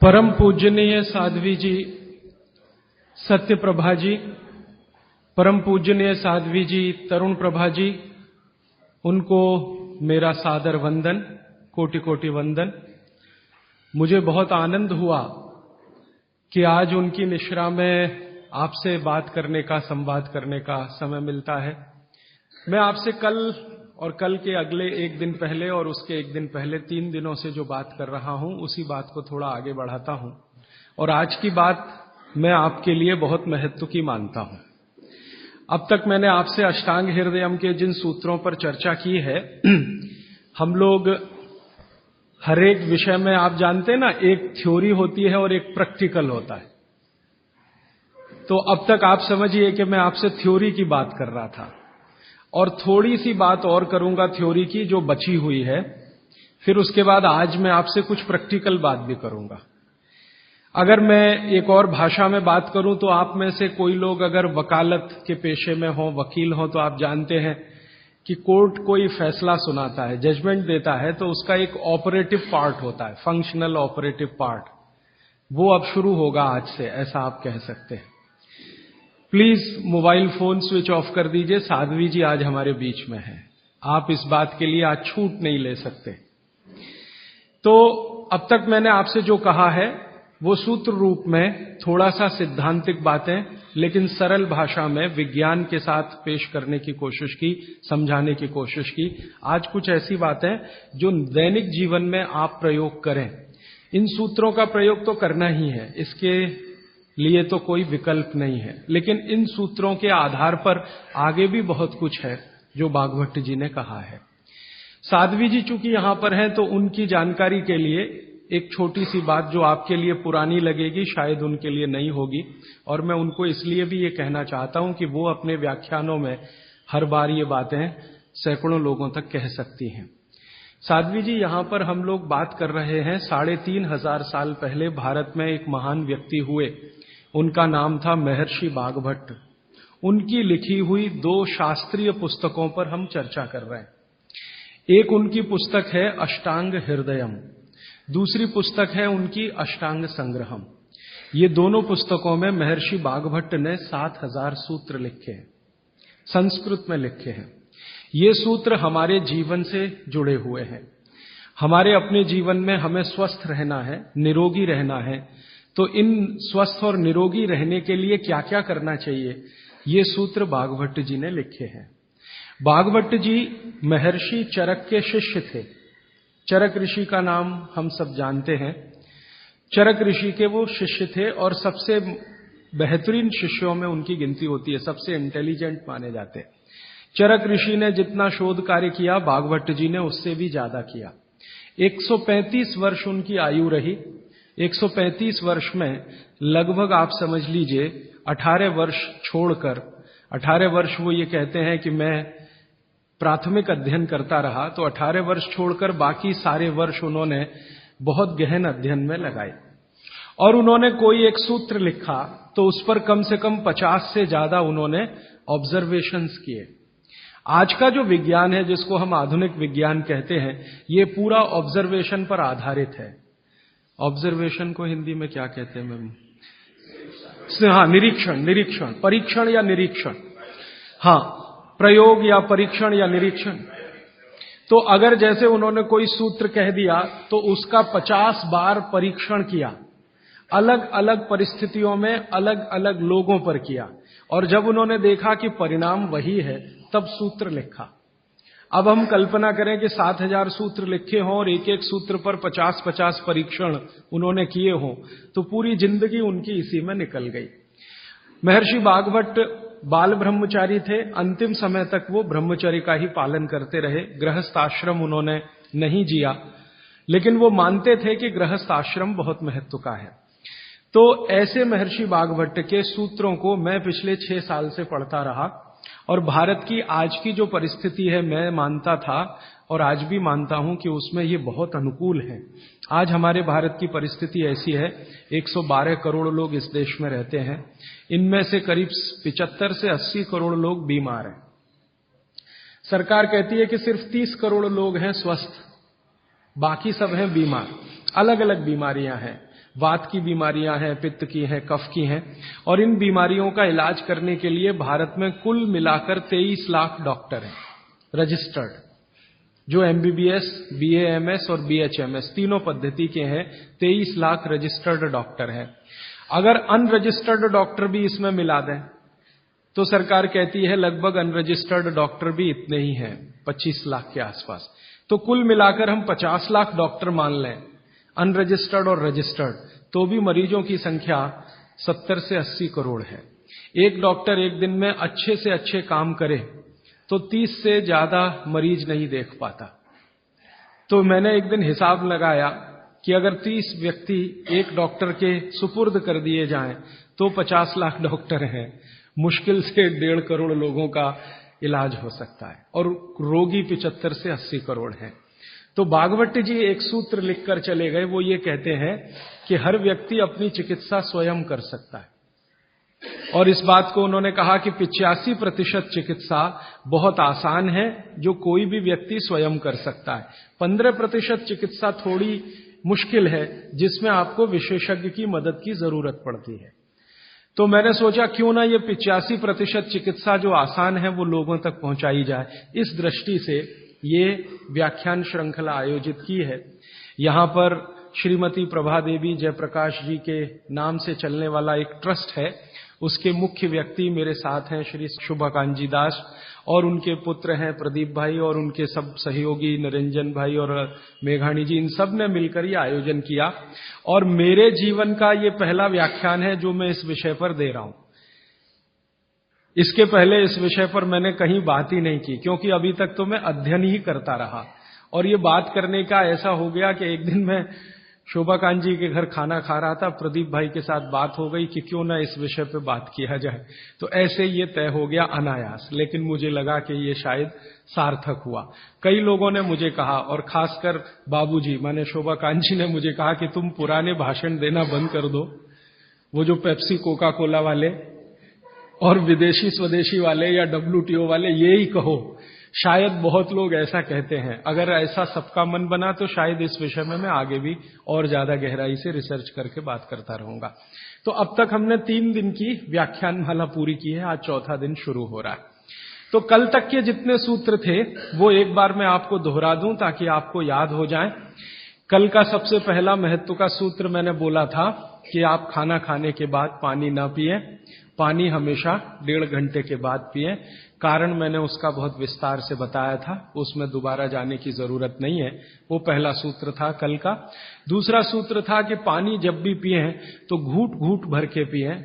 परम पूजनीय साध्वी जी, सत्य प्रभा जी, परम पूजनीय साध्वी जी, तरुण प्रभा जी, उनको मेरा सादर वंदन, कोटि कोटि वंदन। मुझे बहुत आनंद हुआ कि आज उनकी निश्रा में आपसे बात करने का, संवाद करने का समय मिलता है। मैं आपसे कल और कल के अगले एक दिन पहले और उसके एक दिन पहले 3 दिनों से जो बात कर रहा हूं, उसी बात को थोड़ा आगे बढ़ाता हूं। और आज की बात मैं आपके लिए बहुत महत्व की मानता हूं। अब तक मैंने आपसे अष्टांग हृदयम के जिन सूत्रों पर चर्चा की है, हम लोग हर एक विषय में, आप जानते हैं ना, एक थ्योरी होती है और एक प्रैक्टिकल होता है। तो अब तक आप समझिए कि मैं आपसे थ्योरी की बात कर रहा था और थोड़ी सी बात और करूंगा थ्योरी की जो बची हुई है। फिर उसके बाद आज मैं आपसे कुछ प्रैक्टिकल बात भी करूंगा। अगर मैं एक और भाषा में बात करूं तो आप में से कोई लोग अगर वकालत के पेशे में हो, वकील हो, तो आप जानते हैं कि कोर्ट कोई फैसला सुनाता है, जजमेंट देता है, तो उसका एक ऑपरेटिव पार्ट होता है, फंक्शनल ऑपरेटिव पार्ट। वो अब शुरू होगा आज से, ऐसा आप कह सकते हैं। Please mobile phone switch off कर दीजिए। साध्वी जी आज हमारे बीच में हैं, आप इस बात के लिए आज छूट नहीं ले सकते। तो अब तक मैंने आपसे जो कहा है वो सूत्र रूप में थोड़ा सा सिद्धांतिक बातें, लेकिन सरल भाषा में विज्ञान के साथ पेश करने की कोशिश की, समझाने की कोशिश की। आज कुछ ऐसी बातें जो दैनिक जीवन में आप प्रयोग करें। इन सूत्रों का प्रयोग तो करना ही है, इसके लिए तो कोई विकल्प नहीं है, लेकिन इन सूत्रों के आधार पर आगे भी बहुत कुछ है जो भागवत जी ने कहा है। साध्वी जी चूंकि यहां पर हैं, तो उनकी जानकारी के लिए एक छोटी सी बात जो आपके लिए पुरानी लगेगी, शायद उनके लिए नहीं होगी, और मैं उनको इसलिए भी ये कहना चाहता हूं कि वो अपने व्याख्यानों में हर बार ये बातें सैकड़ों लोगों तक कह सकती हैं। साध्वी जी, यहां पर हम लोग बात कर रहे हैं 3500 साल पहले भारत में एक महान व्यक्ति हुए, उनका नाम था महर्षि बागभट्ट। उनकी लिखी हुई 2 शास्त्रीय पुस्तकों पर हम चर्चा कर रहे हैं। एक उनकी पुस्तक है अष्टांग हृदयम, दूसरी पुस्तक है उनकी अष्टांग संग्रहम। ये दोनों पुस्तकों में महर्षि बागभट्ट ने 7000 सूत्र लिखे हैं, संस्कृत में लिखे हैं। ये सूत्र हमारे जीवन से जुड़े हुए हैं। हमारे अपने जीवन में हमें स्वस्थ रहना है, निरोगी रहना है, तो इन स्वस्थ और निरोगी रहने के लिए क्या क्या करना चाहिए, ये सूत्र बागभट्ट जी ने लिखे हैं। बागभट्ट जी महर्षि चरक के शिष्य थे। चरक ऋषि का नाम हम सब जानते हैं। चरक ऋषि के वो शिष्य थे और सबसे बेहतरीन शिष्यों में उनकी गिनती होती है, सबसे इंटेलिजेंट माने जाते हैं। चरक ऋषि ने जितना शोध कार्य किया, बागभट्ट जी ने उससे भी ज्यादा किया। 135 वर्ष उनकी आयु रही। 135 वर्ष में लगभग आप समझ लीजिए 18 वर्ष छोड़कर, 18 वर्ष वो ये कहते हैं कि मैं प्राथमिक अध्ययन करता रहा, तो 18 वर्ष छोड़कर बाकी सारे वर्ष उन्होंने बहुत गहन अध्ययन में लगाए। और उन्होंने कोई एक सूत्र लिखा तो उस पर कम से कम 50 से ज्यादा उन्होंने ऑब्जर्वेशंस किए। आज का जो विज्ञान है, जिसको हम आधुनिक विज्ञान कहते हैं, ये पूरा ऑब्जर्वेशन पर आधारित है। ऑब्जर्वेशन को हिंदी में क्या कहते हैं मैम? हाँ, निरीक्षण, परीक्षण या निरीक्षण। हाँ, प्रयोग या परीक्षण या निरीक्षण। तो अगर जैसे उन्होंने कोई सूत्र कह दिया तो उसका 50 बार परीक्षण किया, अलग अलग परिस्थितियों में अलग अलग लोगों पर किया, और जब उन्होंने देखा कि परिणाम वही है, तब सूत्र लिखा। अब हम कल्पना करें कि 7000 सूत्र लिखे हों और एक एक सूत्र पर 50-50 परीक्षण उन्होंने किए हों, तो पूरी जिंदगी उनकी इसी में निकल गई। महर्षि बागभट्ट बाल ब्रह्मचारी थे। अंतिम समय तक वो ब्रह्मचर्य का ही पालन करते रहे, गृहस्थ आश्रम उन्होंने नहीं जिया, लेकिन वो मानते थे कि गृहस्थ आश्रम बहुत महत्व का है। तो ऐसे महर्षि बागभट्ट के सूत्रों को मैं पिछले 6 साल से पढ़ता रहा, और भारत की आज की जो परिस्थिति है, मैं मानता था और आज भी मानता हूं कि उसमें ये बहुत अनुकूल है। आज हमारे भारत की परिस्थिति ऐसी है, 112 करोड़ लोग इस देश में रहते हैं, इनमें से करीब 75 से 80 करोड़ लोग बीमार हैं। सरकार कहती है कि सिर्फ 30 करोड़ लोग हैं स्वस्थ, बाकी सब हैं बीमार। अलग अलग बीमारियां हैं, वात की बीमारियां हैं, पित्त की हैं, कफ की हैं, और इन बीमारियों का इलाज करने के लिए भारत में कुल मिलाकर 23 लाख डॉक्टर हैं रजिस्टर्ड, जो एमबीबीएस, बीएएमएस और बीएचएमएस तीनों पद्धति के हैं। 23 लाख रजिस्टर्ड डॉक्टर हैं। अगर अनरजिस्टर्ड डॉक्टर भी इसमें मिला दें तो सरकार कहती है लगभग अनरजिस्टर्ड डॉक्टर भी इतने ही हैं, 25 लाख के आसपास। तो कुल मिलाकर हम 50 लाख डॉक्टर मान लें, अनरजिस्टर्ड और रजिस्टर्ड, तो भी मरीजों की संख्या 70 से 80 करोड़ है। एक डॉक्टर एक दिन में अच्छे से अच्छे काम करे तो 30 से ज्यादा मरीज नहीं देख पाता। तो मैंने एक दिन हिसाब लगाया कि अगर 30 व्यक्ति एक डॉक्टर के सुपुर्द कर दिए जाएं तो 50 लाख डॉक्टर हैं, मुश्किल से 1.5 करोड़ लोगों का इलाज हो सकता है, और रोगी 75 से 80 करोड़ हैं। तो भागवत जी एक सूत्र लिखकर चले गए, वो ये कहते हैं कि हर व्यक्ति अपनी चिकित्सा स्वयं कर सकता है, और इस बात को उन्होंने कहा कि 85% चिकित्सा बहुत आसान है जो कोई भी व्यक्ति स्वयं कर सकता है। 15% चिकित्सा थोड़ी मुश्किल है जिसमें आपको विशेषज्ञ की मदद की जरूरत पड़ती है। तो मैंने सोचा क्यों ना ये 85% चिकित्सा जो आसान है वो लोगों तक पहुंचाई जाए। इस दृष्टि से ये व्याख्यान श्रृंखला आयोजित की है। यहां पर श्रीमती प्रभा देवी जयप्रकाश जी के नाम से चलने वाला एक ट्रस्ट है, उसके मुख्य व्यक्ति मेरे साथ हैं श्री शुभकांत दास, और उनके पुत्र हैं प्रदीप भाई, और उनके सब सहयोगी निरंजन भाई और मेघाणी जी, इन सब ने मिलकर ये आयोजन किया। और मेरे जीवन का ये पहला व्याख्यान है जो मैं इस विषय पर दे रहा हूं। इसके पहले इस विषय पर मैंने कहीं बात ही नहीं की, क्योंकि अभी तक तो मैं अध्ययन ही करता रहा। और ये बात करने का ऐसा हो गया कि एक दिन मैं शोभाकांत जी के घर खाना खा रहा था, प्रदीप भाई के साथ बात हो गई कि क्यों ना इस विषय पे बात किया जाए। तो ऐसे ये तय हो गया अनायास, लेकिन मुझे लगा कि ये शायद सार्थक हुआ। कई लोगों ने मुझे कहा, और खासकर बाबूजी माने शोभाकांत जी ने मुझे कहा कि तुम पुराने भाषण देना बंद कर दो, वो जो पेप्सी कोका कोला वाले और विदेशी स्वदेशी वाले या WTO वाले ये ही कहो। शायद बहुत लोग ऐसा कहते हैं। अगर ऐसा सबका मन बना तो शायद इस विषय में मैं आगे भी और ज्यादा गहराई से रिसर्च करके बात करता रहूंगा। तो अब तक हमने 3 दिन की व्याख्यानमाला पूरी की है, आज चौथा दिन शुरू हो रहा है। तो कल तक के जितने सूत्र थे वो एक बार मैं आपको दोहरा दूं ताकि आपको याद हो जाए। कल का सबसे पहला महत्व का सूत्र मैंने बोला था कि आप खाना खाने के बाद पानी ना पिएं, पानी हमेशा 1.5 घंटे के बाद पिएं। कारण मैंने उसका बहुत विस्तार से बताया था, उसमें दोबारा जाने की जरूरत नहीं है। वो पहला सूत्र था कल का। दूसरा सूत्र था कि पानी जब भी पिएं तो घूट घूट भर के पिएं,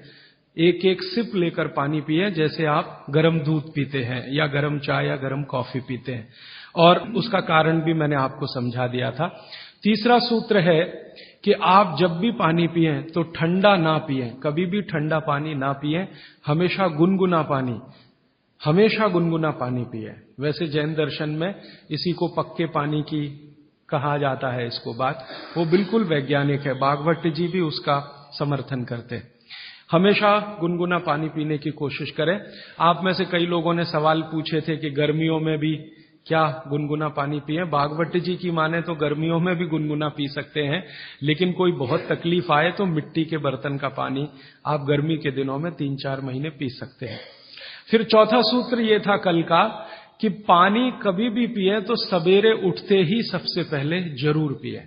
एक एक सिप लेकर पानी पिएं, जैसे आप गर्म दूध पीते हैं या गर्म चाय या गर्म कॉफी पीते हैं, और उसका कारण भी मैंने आपको समझा दिया था। तीसरा सूत्र है कि आप जब भी पानी पिएं तो ठंडा ना पिएं, कभी भी ठंडा पानी ना पिएं, हमेशा गुनगुना पानी पिएं। वैसे जैन दर्शन में इसी को पक्के पानी की कहा जाता है, इसको बात वो बिल्कुल वैज्ञानिक है, भागवत जी भी उसका समर्थन करते हैं। हमेशा गुनगुना पानी पीने की कोशिश करें। आप में से कई लोगों ने सवाल पूछे थे कि गर्मियों में भी क्या गुनगुना पानी पिए। भागवत जी की माने तो गर्मियों में भी गुनगुना पी सकते हैं, लेकिन कोई बहुत तकलीफ आए तो मिट्टी के बर्तन का पानी आप गर्मी के दिनों में 3-4 महीने पी सकते हैं। फिर चौथा सूत्र ये था कल का कि पानी कभी भी पिए तो सवेरे उठते ही सबसे पहले जरूर पिए,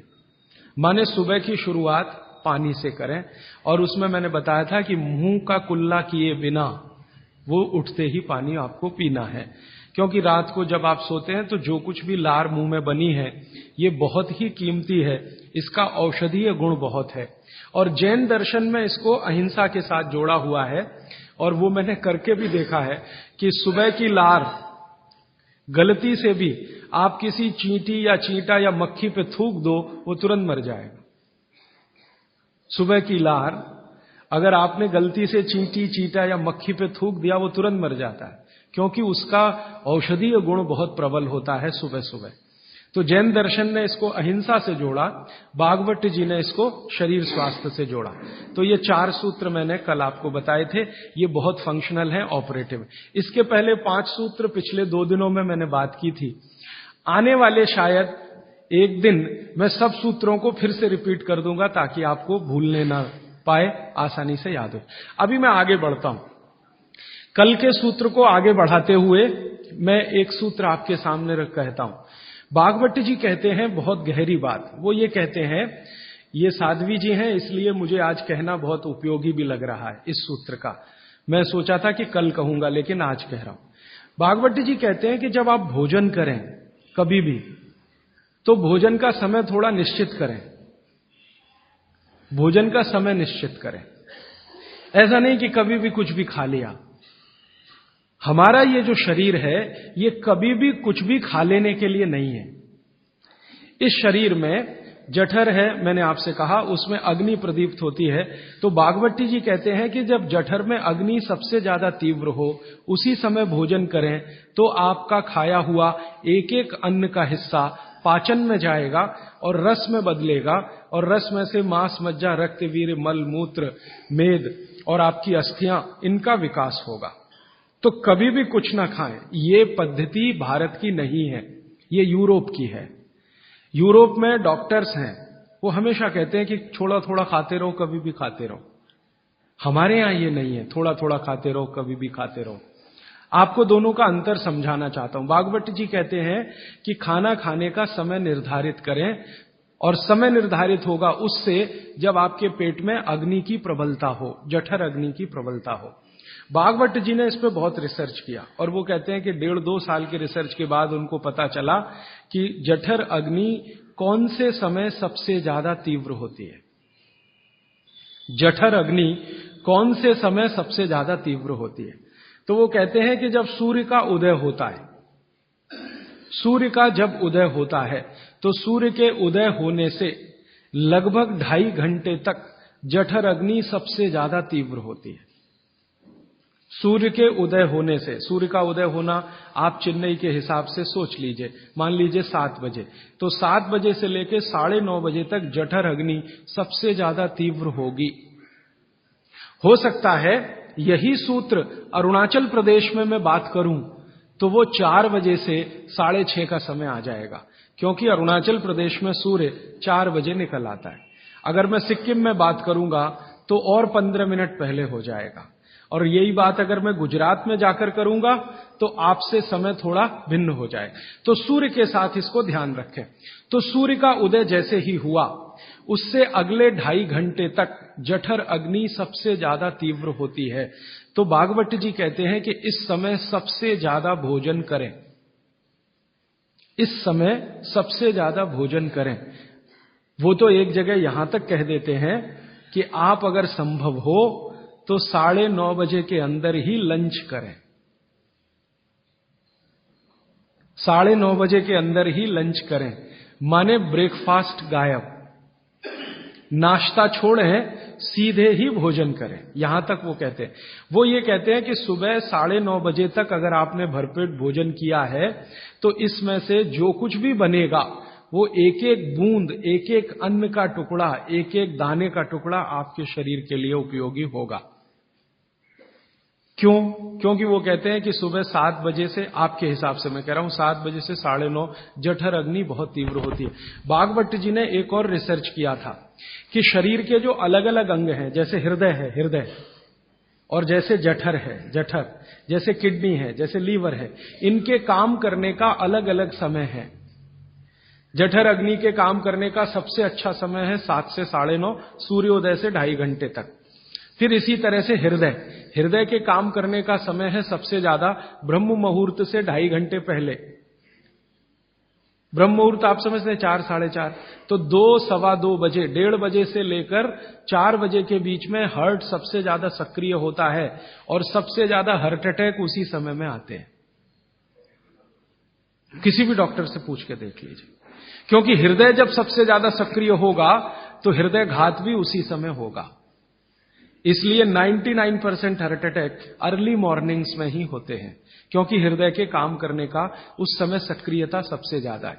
माने सुबह की शुरुआत पानी से करें। और उसमें मैंने बताया था कि मुंह का कुल्ला किए बिना वो उठते ही पानी आपको पीना है, क्योंकि रात को जब आप सोते हैं तो जो कुछ भी लार मुंह में बनी है ये बहुत ही कीमती है, इसका औषधीय गुण बहुत है। और जैन दर्शन में इसको अहिंसा के साथ जोड़ा हुआ है, और वो मैंने करके भी देखा है कि सुबह की लार गलती से भी आप किसी चींटी या चींटा या मक्खी पे थूक दो, वो तुरंत मर जाएगा। सुबह की लार अगर आपने गलती से चींटी, चींटा या मक्खी पे थूक दिया, वो तुरंत मर जाता है, क्योंकि उसका औषधीय गुण बहुत प्रबल होता है सुबह सुबह। तो जैन दर्शन ने इसको अहिंसा से जोड़ा, भागवत जी ने इसको शरीर स्वास्थ्य से जोड़ा। तो ये 4 सूत्र मैंने कल आपको बताए थे, ये बहुत फंक्शनल है, ऑपरेटिव। इसके पहले 5 सूत्र पिछले 2 दिनों में मैंने बात की थी। आने वाले शायद एक दिन मैं सब सूत्रों को फिर से रिपीट कर दूंगा ताकि आपको भूलने ना पाए, आसानी से याद हो। अभी मैं आगे बढ़ता हूं। कल के सूत्र को आगे बढ़ाते हुए मैं एक सूत्र आपके सामने रख कहता हूं। भागवत जी कहते हैं बहुत गहरी बात। वो ये कहते हैं, ये साध्वी जी हैं इसलिए मुझे आज कहना बहुत उपयोगी भी लग रहा है इस सूत्र का। मैं सोचा था कि कल कहूंगा लेकिन आज कह रहा हूं। भागवत जी कहते हैं कि जब आप भोजन करें कभी भी, तो भोजन का समय थोड़ा निश्चित करें। भोजन का समय निश्चित करें। ऐसा नहीं कि कभी भी कुछ भी खा लिया। हमारा ये जो शरीर है ये कभी भी कुछ भी खा लेने के लिए नहीं है। इस शरीर में जठर है, मैंने आपसे कहा, उसमें अग्नि प्रदीप्त होती है। तो भागवती जी कहते हैं कि जब जठर में अग्नि सबसे ज्यादा तीव्र हो उसी समय भोजन करें तो आपका खाया हुआ एक एक अन्न का हिस्सा पाचन में जाएगा और रस में बदलेगा, और रस में से मांस, मज्जा, रक्त, वीर्य, मल, मूत्र, मेद और आपकी अस्थियां, इनका विकास होगा। तो कभी भी कुछ ना खाएं। ये पद्धति भारत की नहीं है, ये यूरोप की है। यूरोप में डॉक्टर्स हैं, वो हमेशा कहते हैं कि थोड़ा थोड़ा खाते रहो, कभी भी खाते रहो। हमारे यहां ये नहीं है, थोड़ा थोड़ा खाते रहो, कभी भी खाते रहो। आपको दोनों का अंतर समझाना चाहता हूं। भागवत जी कहते हैं कि खाना खाने का समय निर्धारित करें, और समय निर्धारित होगा उससे जब आपके पेट में अग्नि की प्रबलता हो, जठर अग्नि की प्रबलता हो। भागवत जी ने इस पे बहुत रिसर्च किया और वो कहते हैं कि 1.5-2 साल के रिसर्च के बाद उनको पता चला कि जठर अग्नि कौन से समय सबसे ज्यादा तीव्र होती है। जठर अग्नि कौन से समय सबसे ज्यादा तीव्र होती है? तो वो कहते हैं कि जब सूर्य का उदय होता है। सूर्य का जब उदय होता है तो सूर्य के उदय होने से लगभग 2.5 घंटे तक जठर अग्नि सबसे ज्यादा तीव्र होती है। सूर्य के उदय होने से, सूर्य का उदय होना आप चेन्नई के हिसाब से सोच लीजिए, मान लीजिए 7 बजे, तो 7 बजे से लेकर 9:30 बजे तक जठर अग्नि सबसे ज्यादा तीव्र होगी। हो सकता है यही सूत्र अरुणाचल प्रदेश में मैं बात करूं तो वो 4 बजे से 6:30 का समय आ जाएगा, क्योंकि अरुणाचल प्रदेश में सूर्य 4 बजे निकल आता है। अगर मैं सिक्किम में बात करूंगा तो और 15 मिनट पहले हो जाएगा, और यही बात अगर मैं गुजरात में जाकर करूंगा तो आपसे समय थोड़ा भिन्न हो जाए। तो सूर्य के साथ इसको ध्यान रखें। तो सूर्य का उदय जैसे ही हुआ उससे अगले 2.5 घंटे तक जठर अग्नि सबसे ज्यादा तीव्र होती है। तो भागवत जी कहते हैं कि इस समय सबसे ज्यादा भोजन करें, इस समय सबसे ज्यादा भोजन करें। वो तो एक जगह यहां तक कह देते हैं कि आप अगर संभव हो तो 9:30 बजे के अंदर ही लंच करें। 9:30 बजे के अंदर ही लंच करें, माने ब्रेकफास्ट गायब, नाश्ता छोड़ें, सीधे ही भोजन करें। यहां तक वो कहते हैं। वो ये कहते हैं कि सुबह 9:30 बजे तक अगर आपने भरपेट भोजन किया है तो इसमें से जो कुछ भी बनेगा वो एक एक बूंद, एक एक अन्न का टुकड़ा, एक एक दाने का टुकड़ा आपके शरीर के लिए उपयोगी होगा। क्यों? क्योंकि वो कहते हैं कि सुबह 7 बजे से, आपके हिसाब से मैं कह रहा हूं, 7 बजे से 9:30 जठर अग्नि बहुत तीव्र होती है। भागवत जी ने एक और रिसर्च किया था कि शरीर के जो अलग अलग अंग हैं, जैसे हृदय है, हृदय, और जैसे जठर है, जठर, जैसे किडनी है, जैसे लीवर है, इनके काम करने का अलग अलग समय है। जठर अग्नि के काम करने का सबसे अच्छा समय है 7 से 9:30, सूर्योदय से 2.5 घंटे तक। फिर इसी तरह से हृदय, हृदय के काम करने का समय है सबसे ज्यादा ब्रह्म मुहूर्त से 2.5 घंटे पहले। ब्रह्म मुहूर्त आप समझते हैं 4, 4:30, तो 2, 2:15 बजे, 1:30 बजे से लेकर 4 बजे के बीच में हार्ट सबसे ज्यादा सक्रिय होता है, और सबसे ज्यादा हार्ट अटैक उसी समय में आते हैं। किसी भी डॉक्टर से पूछ के देख लीजिए, क्योंकि हृदय जब सबसे ज्यादा सक्रिय होगा तो हृदय घात भी उसी समय होगा। इसलिए 99% हार्ट अटैक अर्ली मॉर्निंग्स में ही होते हैं, क्योंकि हृदय के काम करने का उस समय सक्रियता सबसे ज्यादा है।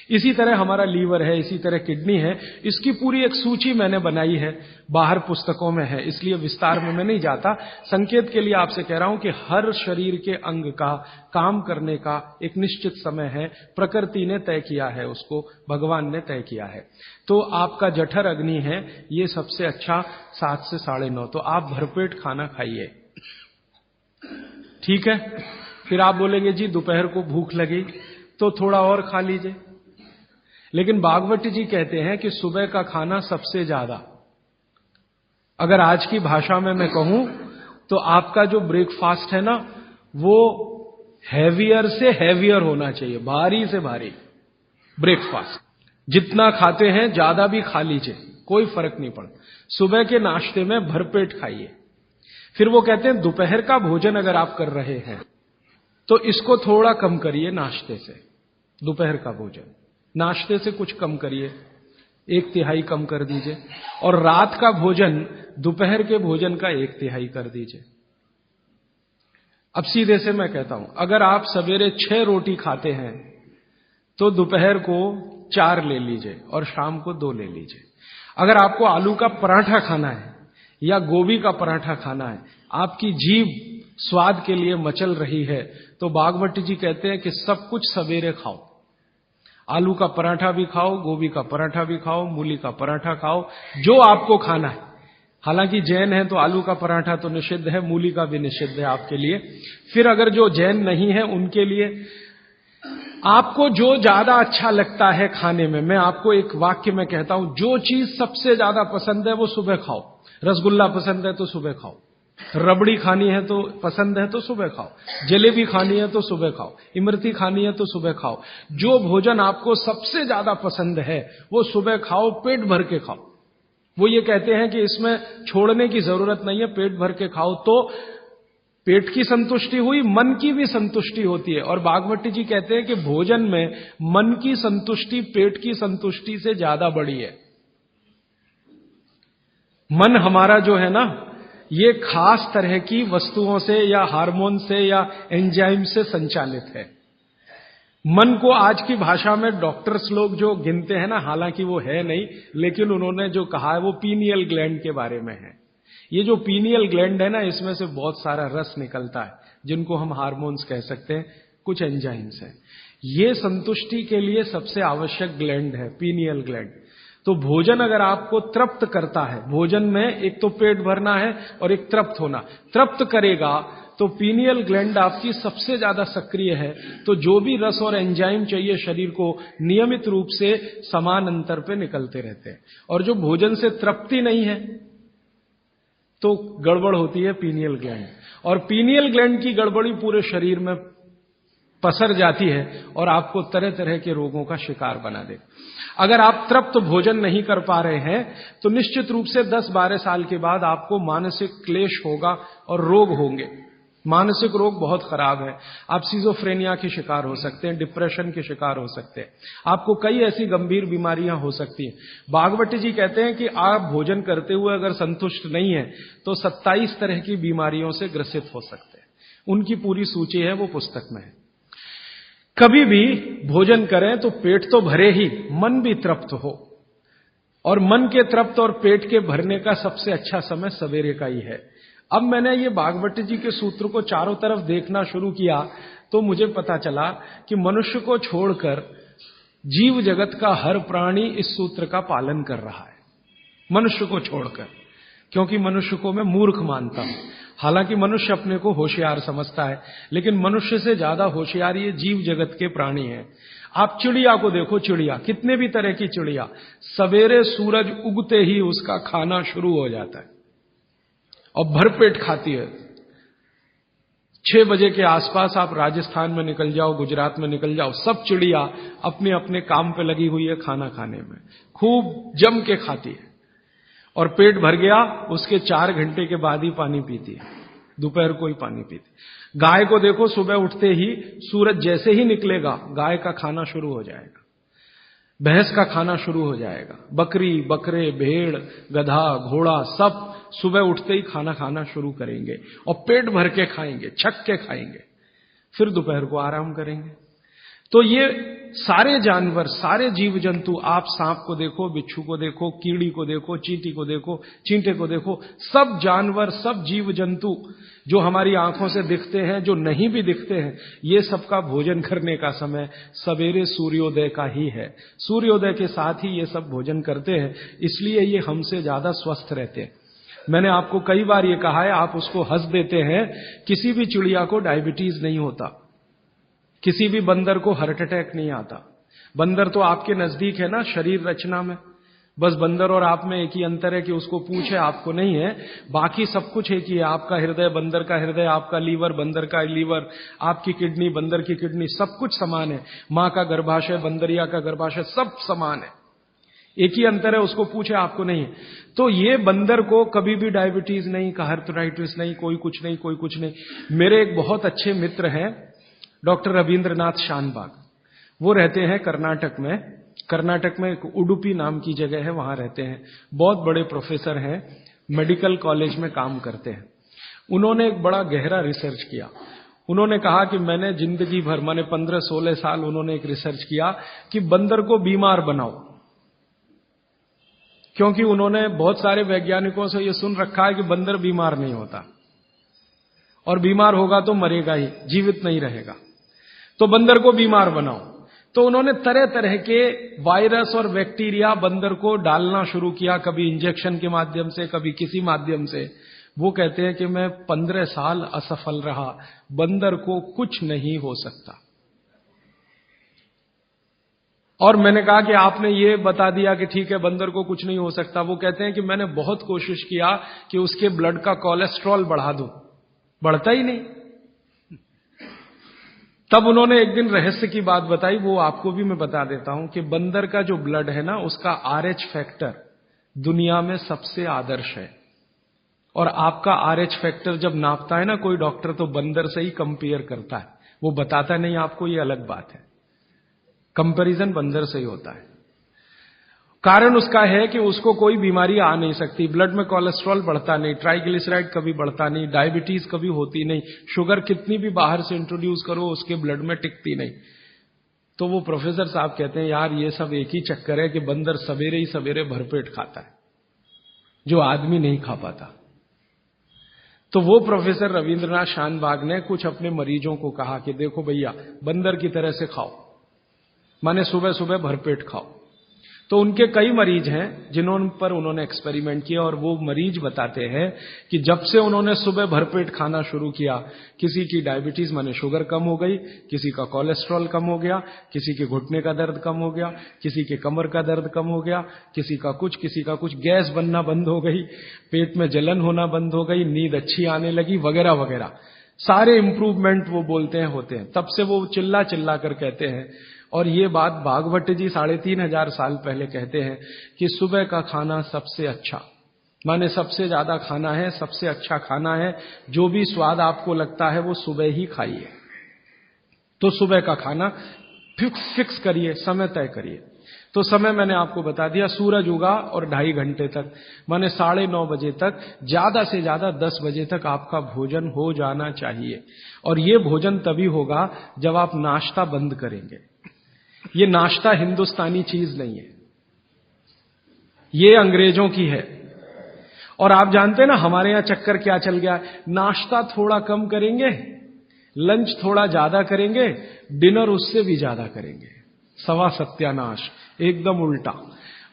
इसी तरह हमारा लीवर है, इसी तरह किडनी है। इसकी पूरी एक सूची मैंने बनाई है, बाहर पुस्तकों में है, इसलिए विस्तार में मैं नहीं जाता। संकेत के लिए आपसे कह रहा हूं कि हर शरीर के अंग का काम करने का एक निश्चित समय है, प्रकृति ने तय किया है, उसको भगवान ने तय किया है। तो आपका जठर अग्नि है, ये सबसे अच्छा 7 से 9:30, तो आप भरपेट खाना खाइए, ठीक है। फिर आप बोलेंगे जी दोपहर को भूख लगी तो थोड़ा और खा लीजिए, लेकिन भागवती जी कहते हैं कि सुबह का खाना सबसे ज्यादा, अगर आज की भाषा में मैं कहूं तो आपका जो ब्रेकफास्ट है ना, वो हैवियर से हैवियर होना चाहिए, भारी से भारी ब्रेकफास्ट। जितना खाते हैं ज्यादा भी खा लीजिए, कोई फर्क नहीं पड़ता। सुबह के नाश्ते में भरपेट खाइए। फिर वो कहते हैं दोपहर का भोजन अगर आप कर रहे हैं तो इसको थोड़ा कम करिए, नाश्ते से दोपहर का भोजन नाश्ते से कुछ कम करिए, 1/3 कम कर दीजिए, और रात का भोजन दोपहर के भोजन का 1/3 कर दीजिए। अब सीधे से मैं कहता हूं, अगर आप सवेरे 6 रोटी खाते हैं तो दोपहर को 4 ले लीजिए और शाम को 2 ले लीजिए। अगर आपको आलू का पराठा खाना है या गोभी का पराठा खाना है, आपकी जीभ स्वाद के लिए मचल रही है, तो भागवत जी कहते हैं कि सब कुछ सवेरे खाओ। आलू का पराठा भी खाओ, गोभी का पराठा भी खाओ, मूली का पराठा खाओ, जो आपको खाना है। हालांकि जैन है तो आलू का पराठा तो निषिद्ध है, मूली का भी निषिद्ध है आपके लिए। फिर अगर जो जैन नहीं है उनके लिए आपको जो ज्यादा अच्छा लगता है खाने में, मैं आपको एक वाक्य में कहता हूं, जो चीज सबसे ज्यादा पसंद है वो सुबह खाओ। रसगुल्ला पसंद है तो सुबह खाओ, रबड़ी खानी है तो पसंद है तो सुबह खाओ, जलेबी खानी है तो सुबह खाओ, इमरती खानी है तो सुबह खाओ। जो भोजन आपको सबसे ज्यादा पसंद है वो सुबह खाओ, पेट भर के खाओ। वो ये कहते हैं कि इसमें छोड़ने की जरूरत नहीं है, पेट भर के खाओ तो पेट की संतुष्टि हुई, मन की भी संतुष्टि होती है। और भागवती जी कहते हैं कि भोजन में मन की संतुष्टि पेट की संतुष्टि से ज्यादा बड़ी है। मन हमारा जो है ना, ये खास तरह की वस्तुओं से या हार्मोन से या एंजाइम से संचालित है। मन को आज की भाषा में डॉक्टर्स लोग जो गिनते हैं ना, हालांकि वो है नहीं, लेकिन उन्होंने जो कहा है वो पीनियल ग्लैंड के बारे में है। ये जो पीनियल ग्लैंड है ना, इसमें से बहुत सारा रस निकलता है, जिनको हम हार्मोन्स कह सकते हैं, कुछ एंजाइम्स हैं। ये संतुष्टि के लिए सबसे आवश्यक ग्लैंड है पीनियल ग्लैंड। तो भोजन अगर आपको तृप्त करता है, भोजन में एक तो पेट भरना है और एक तृप्त होना, तृप्त करेगा तो पीनियल ग्लैंड आपकी सबसे ज्यादा सक्रिय है। तो जो भी रस और एंजाइम चाहिए शरीर को, नियमित रूप से समान अंतर पे निकलते रहते हैं। और जो भोजन से तृप्ति नहीं है तो गड़बड़ होती है पीनियल ग्लैंड, और पीनियल ग्लैंड की गड़बड़ी पूरे शरीर में पसर जाती है और आपको तरह तरह के रोगों का शिकार बना दे। अगर आप तृप्त भोजन नहीं कर पा रहे हैं तो निश्चित रूप से 10-12 साल के बाद आपको मानसिक क्लेश होगा और रोग होंगे। मानसिक रोग बहुत खराब है। आप सिजोफ्रेनिया के शिकार हो सकते हैं, डिप्रेशन के शिकार हो सकते हैं, आपको कई ऐसी गंभीर बीमारियां हो सकती हैं। भागवती जी कहते हैं कि आप भोजन करते हुए अगर संतुष्ट नहीं है तो 27 तरह की बीमारियों से ग्रसित हो सकते हैं। उनकी पूरी सूची है, वो पुस्तक में है। कभी भी भोजन करें तो पेट तो भरे ही, मन भी तृप्त हो, और मन के तृप्त और पेट के भरने का सबसे अच्छा समय सवेरे का ही है। अब मैंने ये भागवती जी के सूत्र को चारों तरफ देखना शुरू किया तो मुझे पता चला कि मनुष्य को छोड़कर जीव जगत का हर प्राणी इस सूत्र का पालन कर रहा है, मनुष्य को छोड़कर, क्योंकि मनुष्य को मैं मूर्ख मानता हूं। हालांकि मनुष्य अपने को होशियार समझता है, लेकिन मनुष्य से ज्यादा होशियार ये जीव जगत के प्राणी हैं। आप चिड़िया को देखो, चिड़िया, कितने भी तरह की चिड़िया, सवेरे सूरज उगते ही उसका खाना शुरू हो जाता है और भरपेट खाती है। 6 बजे के आसपास आप राजस्थान में निकल जाओ, गुजरात में निकल जाओ, सब चिड़िया अपने अपने काम पे लगी हुई है, खाना खाने में खूब जम के खाती है, और पेट भर गया उसके 4 घंटे के बाद ही पानी पीती है, दोपहर को ही पानी पीती। गाय को देखो, सुबह उठते ही सूरज जैसे ही निकलेगा गाय का खाना शुरू हो जाएगा, भैंस का खाना शुरू हो जाएगा, बकरी, बकरे, भेड़, गधा, घोड़ा सब सुबह उठते ही खाना खाना शुरू करेंगे और पेट भर के खाएंगे, छक के खाएंगे, फिर दोपहर को आराम करेंगे। तो ये सारे जानवर, सारे जीव जंतु, आप सांप को देखो, बिच्छू को देखो, कीड़ी को देखो, चींटी को देखो, चींटे को देखो, सब जानवर, सब जीव जंतु जो हमारी आंखों से दिखते हैं, जो नहीं भी दिखते हैं, ये सबका भोजन करने का समय सवेरे सूर्योदय का ही है। सूर्योदय के साथ ही ये सब भोजन करते हैं, इसलिए ये हमसे ज्यादा स्वस्थ रहते हैं। मैंने आपको कई बार ये कहा है, आप उसको हंस देते हैं, किसी भी चिड़िया को डायबिटीज नहीं होता, किसी भी बंदर को हार्ट अटैक नहीं आता। बंदर तो आपके नजदीक है ना शरीर रचना में, बस बंदर और आप में एक ही अंतर है कि उसको पूछ है, आपको नहीं है, बाकी सब कुछ एक ही है। आपका हृदय बंदर का हृदय, आपका लीवर बंदर का लीवर, आपकी किडनी बंदर की किडनी, सब कुछ समान है। मां का गर्भाशय, बंदरिया का गर्भाशय, सब समान है, एक ही अंतर है, उसको पूछे, आपको नहीं है। तो ये बंदर को कभी भी डायबिटीज नहीं, आर्थराइटिस नहीं, कोई कुछ नहीं, कोई कुछ नहीं। मेरे एक बहुत अच्छे मित्र हैं डॉक्टर रविंद्रनाथ शानबाग, वो रहते हैं कर्नाटक में। कर्नाटक में एक उडुपी नाम की जगह है, वहां रहते हैं, बहुत बड़े प्रोफेसर हैं, मेडिकल कॉलेज में काम करते हैं। उन्होंने एक बड़ा गहरा रिसर्च किया। उन्होंने कहा कि मैंने जिंदगी भर, माने 15-16 साल उन्होंने एक रिसर्च किया कि बंदर को बीमार बनाओ, क्योंकि उन्होंने बहुत सारे वैज्ञानिकों से यह सुन रखा है कि बंदर बीमार नहीं होता, और बीमार होगा तो मरेगा ही, जीवित नहीं रहेगा। तो बंदर को बीमार बनाओ। तो उन्होंने तरह तरह के वायरस और बैक्टीरिया बंदर को डालना शुरू किया, कभी इंजेक्शन के माध्यम से, कभी किसी माध्यम से। वो कहते हैं कि मैं 15 साल असफल रहा, बंदर को कुछ नहीं हो सकता। और मैंने कहा कि आपने ये बता दिया कि ठीक है बंदर को कुछ नहीं हो सकता। वो कहते हैं कि मैंने बहुत कोशिश किया कि उसके ब्लड का कोलेस्ट्रॉल बढ़ा दूं, बढ़ता ही नहीं। तब उन्होंने एक दिन रहस्य की बात बताई, वो आपको भी मैं बता देता हूं कि बंदर का जो ब्लड है ना, उसका RH फैक्टर दुनिया में सबसे आदर्श है। और आपका RH फैक्टर जब नापता है ना कोई डॉक्टर, तो बंदर से ही कंपेयर करता है, वो बताता नहीं आपको, ये अलग बात है। कंपैरिजन बंदर से ही होता है। कारण उसका है कि उसको कोई बीमारी आ नहीं सकती, ब्लड में कोलेस्ट्रॉल बढ़ता नहीं, ट्राइग्लिसराइड कभी बढ़ता नहीं, डायबिटीज कभी होती नहीं, शुगर कितनी भी बाहर से इंट्रोड्यूस करो उसके ब्लड में टिकती नहीं। तो वो प्रोफेसर साहब कहते हैं यार ये सब एक ही चक्कर है कि बंदर सवेरे ही सवेरे भरपेट खाता है, जो आदमी नहीं खा पाता। तो वो प्रोफेसर रविंद्रनाथ शानबाग ने कुछ अपने मरीजों को कहा कि देखो भैया, बंदर की तरह से खाओ, माने सुबह सुबह भरपेट खाओ। तो उनके कई मरीज हैं जिन्होंने पर उन्होंने एक्सपेरिमेंट किया, और वो मरीज बताते हैं कि जब से उन्होंने सुबह भरपेट खाना शुरू किया, किसी की डायबिटीज माने शुगर कम हो गई, किसी का कोलेस्ट्रॉल कम हो गया, किसी के घुटने का दर्द कम हो गया, किसी के कमर का दर्द कम हो गया, किसी का कुछ, गैस बनना बंद हो गई, पेट में जलन होना बंद हो गई, नींद अच्छी आने लगी, वगैरह वगैरह सारे इंप्रूवमेंट वो बोलते हैं होते हैं। तब से वो चिल्ला चिल्ला कर कहते हैं, और ये बात भागवत जी 3500 साल पहले कहते हैं कि सुबह का खाना सबसे अच्छा, माने सबसे ज्यादा खाना है, सबसे अच्छा खाना है, जो भी स्वाद आपको लगता है वो सुबह ही खाइए। तो सुबह का खाना फिक्स करिए, समय तय करिए। तो समय मैंने आपको बता दिया, सूरज उगा और 2.5 घंटे तक, माने 9:30 बजे तक, ज्यादा से ज्यादा 10 बजे तक आपका भोजन हो जाना चाहिए। और ये भोजन तभी होगा जब आप नाश्ता बंद करेंगे। ये नाश्ता हिंदुस्तानी चीज नहीं है, ये अंग्रेजों की है। और आप जानते हैं ना हमारे यहां चक्कर क्या चल गया, नाश्ता थोड़ा कम करेंगे, लंच थोड़ा ज्यादा करेंगे, डिनर उससे भी ज्यादा करेंगे। सवा सत्यानाश, एकदम उल्टा।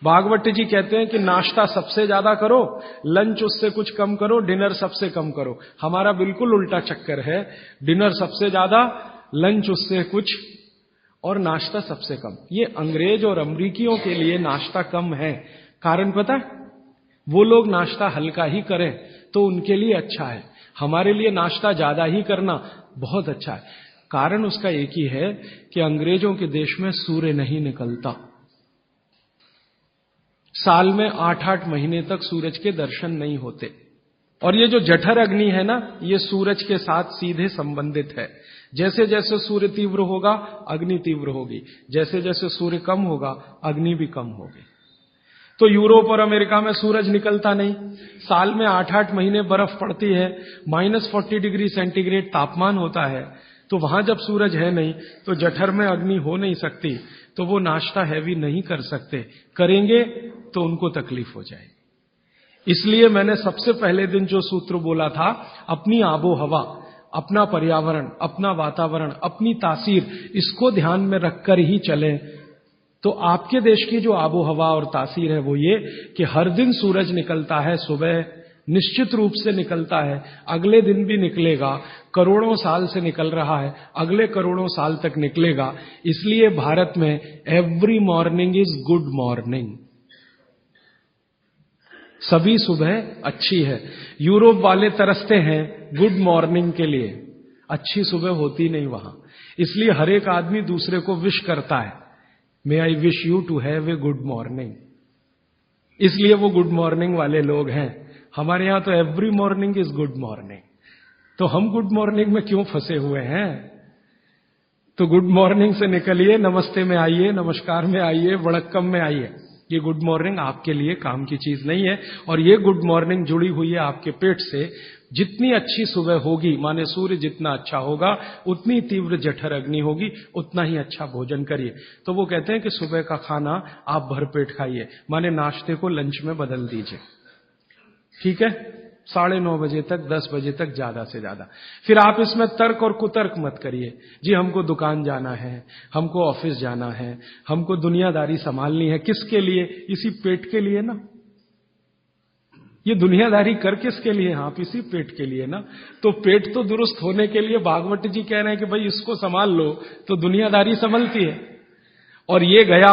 भागवत जी कहते हैं कि नाश्ता सबसे ज्यादा करो, लंच उससे कुछ कम करो, डिनर सबसे कम करो। हमारा बिल्कुल उल्टा चक्कर है, डिनर सबसे ज्यादा, लंच उससे कुछ, और नाश्ता सबसे कम। ये अंग्रेज और अमरीकियों के लिए नाश्ता कम है। कारण पता है, वो लोग नाश्ता हल्का ही करें तो उनके लिए अच्छा है, हमारे लिए नाश्ता ज्यादा ही करना बहुत अच्छा है। कारण उसका एक ही है कि अंग्रेजों के देश में सूर्य नहीं निकलता, साल में 8-8 महीने तक सूरज के दर्शन नहीं होते। और ये जो जठर अग्नि है ना, ये सूरज के साथ सीधे संबंधित है। जैसे जैसे सूर्य तीव्र होगा अग्नि तीव्र होगी, जैसे जैसे सूर्य कम होगा अग्नि भी कम होगी। तो यूरोप और अमेरिका में सूरज निकलता नहीं, साल में 8-8 महीने बर्फ पड़ती है, -40 डिग्री सेंटीग्रेड तापमान होता है, तो वहां जब सूरज है नहीं तो जठर में अग्नि हो नहीं सकती, तो वो नाश्ता हैवी नहीं कर सकते, करेंगे तो उनको तकलीफ हो जाएगी। इसलिए मैंने सबसे पहले दिन जो सूत्र बोला था, अपनी आबो हवा, अपना पर्यावरण, अपना वातावरण, अपनी तासीर, इसको ध्यान में रखकर ही चलें। तो आपके देश की जो आबो हवा और तासीर है वो ये कि हर दिन सूरज निकलता है, सुबह निश्चित रूप से निकलता है, अगले दिन भी निकलेगा, करोड़ों साल से निकल रहा है, अगले करोड़ों साल तक निकलेगा। इसलिए भारत में every morning is good morning, सभी सुबह अच्छी है। यूरोप वाले तरसते हैं गुड मॉर्निंग के लिए, अच्छी सुबह होती नहीं वहां, इसलिए हर एक आदमी दूसरे को विश करता है, may I wish you to have a good morning, इसलिए वो गुड मॉर्निंग वाले लोग हैं। हमारे यहां तो every morning is good morning, तो हम गुड मॉर्निंग में क्यों फंसे हुए हैं? तो गुड मॉर्निंग से निकलिए, नमस्ते में आइए, नमस्कार में आइए, वणक्कम में आइए। ये गुड मॉर्निंग आपके लिए काम की चीज नहीं है, और ये गुड मॉर्निंग जुड़ी हुई है आपके पेट से। जितनी अच्छी सुबह होगी, माने सूर्य जितना अच्छा होगा, उतनी तीव्र जठर अग्नि होगी, उतना ही अच्छा भोजन करिए। तो वो कहते हैं कि सुबह का खाना आप भरपेट खाइए, माने नाश्ते को लंच में बदल दीजिए, ठीक है, 9:30 बजे तक, 10 बजे तक ज्यादा से ज्यादा। फिर आप इसमें तर्क और कुतर्क मत करिए, जी हमको दुकान जाना है, हमको ऑफिस जाना है, हमको दुनियादारी संभालनी है, किसके लिए? इसी पेट के लिए ना। ये दुनियादारी कर किसके लिए? आप इसी पेट के लिए ना। तो पेट तो दुरुस्त होने के लिए भागवत जी कह रहे हैं कि भाई इसको संभाल लो तो दुनियादारी संभलती है। और ये गया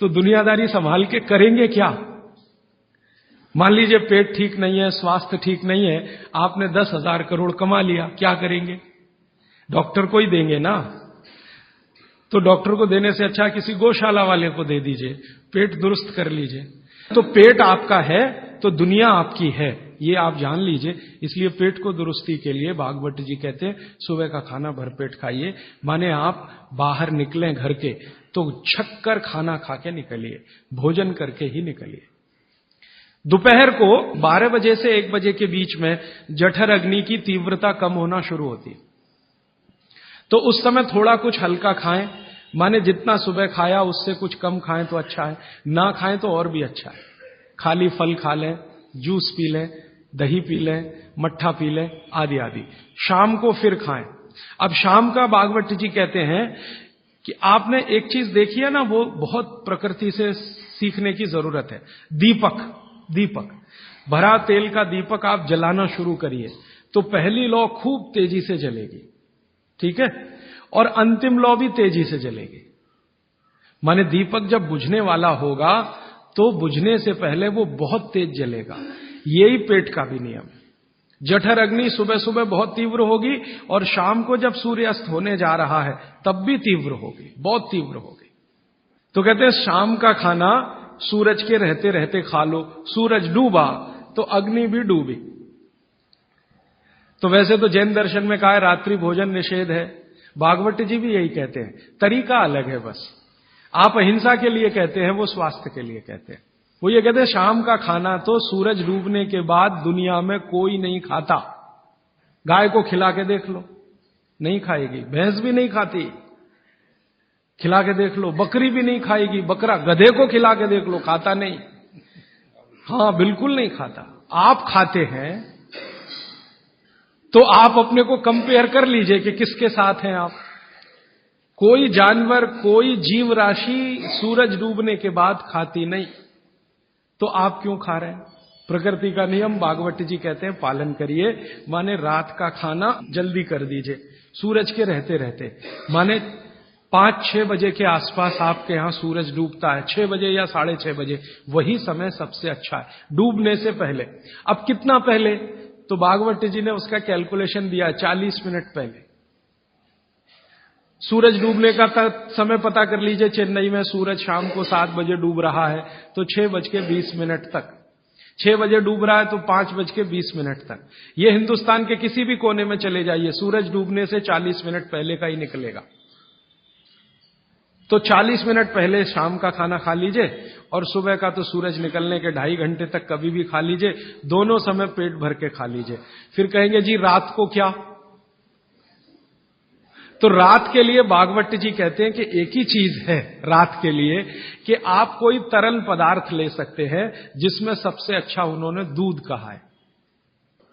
तो दुनियादारी संभाल के करेंगे क्या? मान लीजिए पेट ठीक नहीं है, स्वास्थ्य ठीक नहीं है, आपने 10,000 करोड़ कमा लिया, क्या करेंगे? डॉक्टर को ही देंगे ना। तो डॉक्टर को देने से अच्छा किसी गौशाला वाले को दे दीजिए, पेट दुरुस्त कर लीजिए। तो पेट आपका है तो दुनिया आपकी है, ये आप जान लीजिए। इसलिए पेट को दुरुस्ती के लिए भागवत जी कहते हैं सुबह का खाना भरपेट खाइए, माने आप बाहर निकलें घर के तो छक्कर खाना खा के निकलिए, भोजन करके ही निकलिए। दोपहर को 12 बजे से 1 बजे के बीच में जठर अग्नि की तीव्रता कम होना शुरू होती है, तो उस समय थोड़ा कुछ हल्का खाएं, माने जितना सुबह खाया उससे कुछ कम खाएं तो अच्छा है, ना खाएं तो और भी अच्छा है। खाली फल खा लें, जूस पी लें, दही पी लें, मट्ठा पी लें, आदि आदि। शाम को फिर खाएं। अब शाम का भागवत जी कहते हैं कि आपने एक चीज देखी है ना, वो बहुत प्रकृति से सीखने की जरूरत है। दीपक भरा तेल का दीपक आप जलाना शुरू करिए तो पहली लौ खूब तेजी से जलेगी, ठीक है, और अंतिम लौ भी तेजी से जलेगी। माने दीपक जब बुझने वाला होगा तो बुझने से पहले वो बहुत तेज जलेगा। यही पेट का भी नियम है। जठर अग्नि सुबह सुबह बहुत तीव्र होगी और शाम को जब सूर्य अस्त होने जा रहा है तब भी तीव्र होगी, बहुत तीव्र होगी। तो कहते हैं शाम का खाना सूरज के रहते रहते खा लो, सूरज डूबा तो अग्नि भी डूबी। तो वैसे तो जैन दर्शन में कहा है रात्रि भोजन निषेध है, भागवत जी भी यही कहते हैं, तरीका अलग है बस। आप अहिंसा के लिए कहते हैं, वो स्वास्थ्य के लिए कहते हैं। वो ये कहते हैं शाम का खाना तो सूरज डूबने के बाद दुनिया में कोई नहीं खाता। गाय को खिला के देख लो, नहीं खाएगी, भैंस भी नहीं खाती, खिला के देख लो, बकरी भी नहीं खाएगी, बकरा गधे को खिला के देख लो, खाता नहीं, हां बिल्कुल नहीं खाता। आप खाते हैं तो आप अपने को कंपेयर कर लीजिए कि किसके साथ हैं आप। कोई जानवर, कोई जीव राशि सूरज डूबने के बाद खाती नहीं, तो आप क्यों खा रहे हैं? प्रकृति का नियम भागवत जी कहते हैं पालन करिए, माने रात का खाना जल्दी कर दीजिए सूरज के रहते रहते। माने 5-6 बजे के आसपास आपके यहां सूरज डूबता है, 6 बजे या 6:30 बजे, वही समय सबसे अच्छा है डूबने से पहले। अब कितना पहले? तो भागवत जी ने उसका कैलकुलेशन दिया है 40 मिनट पहले। सूरज डूबने का समय पता कर लीजिए, चेन्नई में सूरज शाम को 7 बजे डूब रहा है तो 6:20 तक, 6 बजे डूब रहा है तो 5:20 तक। ये हिंदुस्तान के किसी भी कोने में चले जाइए, सूरज डूबने से 40 मिनट पहले का ही निकलेगा। तो 40 मिनट पहले शाम का खाना खा लीजिए और सुबह का तो सूरज निकलने के 2.5 घंटे तक कभी भी खा लीजिए, दोनों समय पेट भर के खा लीजिए। फिर कहेंगे जी रात को क्या? तो रात के लिए भागवत जी कहते हैं कि एक ही चीज है रात के लिए कि आप कोई तरल पदार्थ ले सकते हैं, जिसमें सबसे अच्छा उन्होंने दूध कहा है।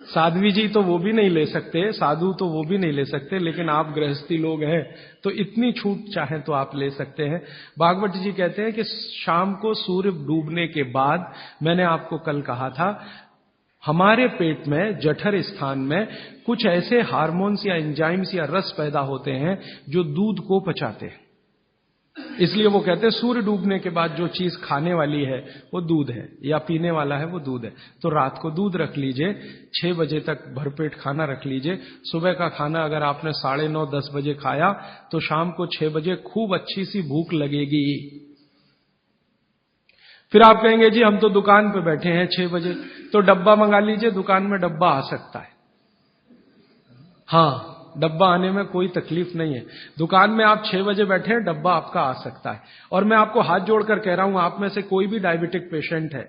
साध्वी जी तो वो भी नहीं ले सकते, साधु तो वो भी नहीं ले सकते, लेकिन आप गृहस्थी लोग हैं तो इतनी छूट चाहे तो आप ले सकते हैं। भागवत जी कहते हैं कि शाम को सूर्य डूबने के बाद, मैंने आपको कल कहा था, हमारे पेट में जठर स्थान में कुछ ऐसे हार्मोन्स या एंजाइम्स या रस पैदा होते हैं जो दूध को पचाते हैं। इसलिए वो कहते हैं सूर्य डूबने के बाद जो चीज खाने वाली है वो दूध है, या पीने वाला है वो दूध है। तो रात को दूध रख लीजिए, 6 बजे तक भरपेट खाना रख लीजिए। सुबह का खाना अगर आपने 9:30-10 बजे खाया तो शाम को 6 बजे खूब अच्छी सी भूख लगेगी। फिर आप कहेंगे जी हम तो दुकान पे बैठे हैं 6 बजे, तो डब्बा मंगा लीजिए, दुकान में डब्बा आ सकता है। हाँ, डब्बा आने में कोई तकलीफ नहीं है। दुकान में आप 6 बजे बैठे हैं, डब्बा आपका आ सकता है। और मैं आपको हाथ जोड़कर कह रहा हूं, आप में से कोई भी डायबिटिक पेशेंट है,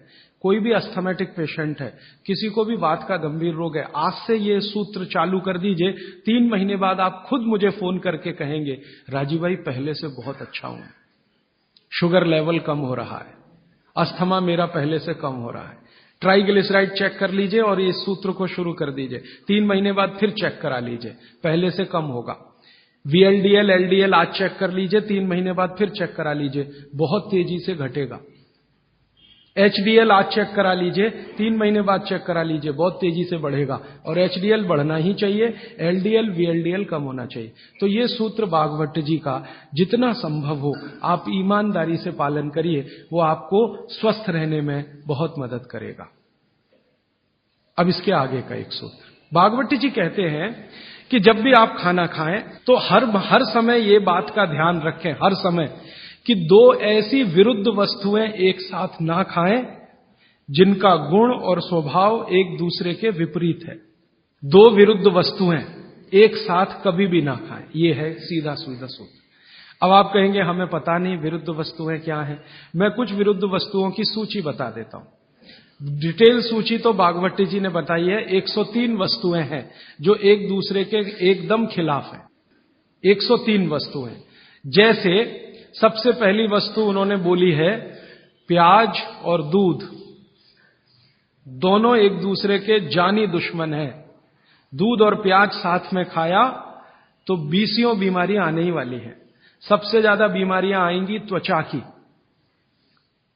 कोई भी अस्थमेटिक पेशेंट है, किसी को भी वात का गंभीर रोग है, आज से ये सूत्र चालू कर दीजिए। 3 महीने बाद आप खुद मुझे फोन करके कहेंगे राजीव भाई पहले से बहुत अच्छा हूं, शुगर लेवल कम हो रहा है, अस्थमा मेरा पहले से कम हो रहा है। ट्राइग्लिसराइड चेक कर लीजिए और इस सूत्र को शुरू कर दीजिए। 3 महीने बाद फिर चेक करा लीजिए, पहले से कम होगा। VLDL, LDL आज चेक कर लीजिए, 3 महीने बाद फिर चेक करा लीजिए, बहुत तेजी से घटेगा। HDL आज चेक करा लीजिए, 3 महीने बाद चेक करा लीजिए, बहुत तेजी से बढ़ेगा। और HDL बढ़ना ही चाहिए, LDL, VLDL कम होना चाहिए। तो ये सूत्र भागवत जी का जितना संभव हो आप ईमानदारी से पालन करिए, वो आपको स्वस्थ रहने में बहुत मदद करेगा। अब इसके आगे का एक सूत्र भागवत जी कहते हैं कि जब भी आप खाना खाएं तो हर समय ये बात का ध्यान रखें, हर समय, कि 2 ऐसी विरुद्ध वस्तुएं एक साथ ना खाएं जिनका गुण और स्वभाव एक दूसरे के विपरीत है। 2 विरुद्ध वस्तुएं एक साथ कभी भी ना खाएं, ये है सीधा सीधा सूत्र। अब आप कहेंगे हमें पता नहीं विरुद्ध वस्तुएं क्या हैं। मैं कुछ विरुद्ध वस्तुओं की सूची बता देता हूं। डिटेल सूची तो भागवत जी ने बताई है। 103 वस्तुएं हैं जो एक दूसरे के एकदम खिलाफ हैं। 103 वस्तुएं। जैसे सबसे पहली वस्तु उन्होंने बोली है प्याज और दूध, दोनों एक दूसरे के जानी दुश्मन हैं। दूध और प्याज साथ में खाया तो 20 बीमारियां आने ही वाली हैं। सबसे ज्यादा बीमारियां आएंगी त्वचा की।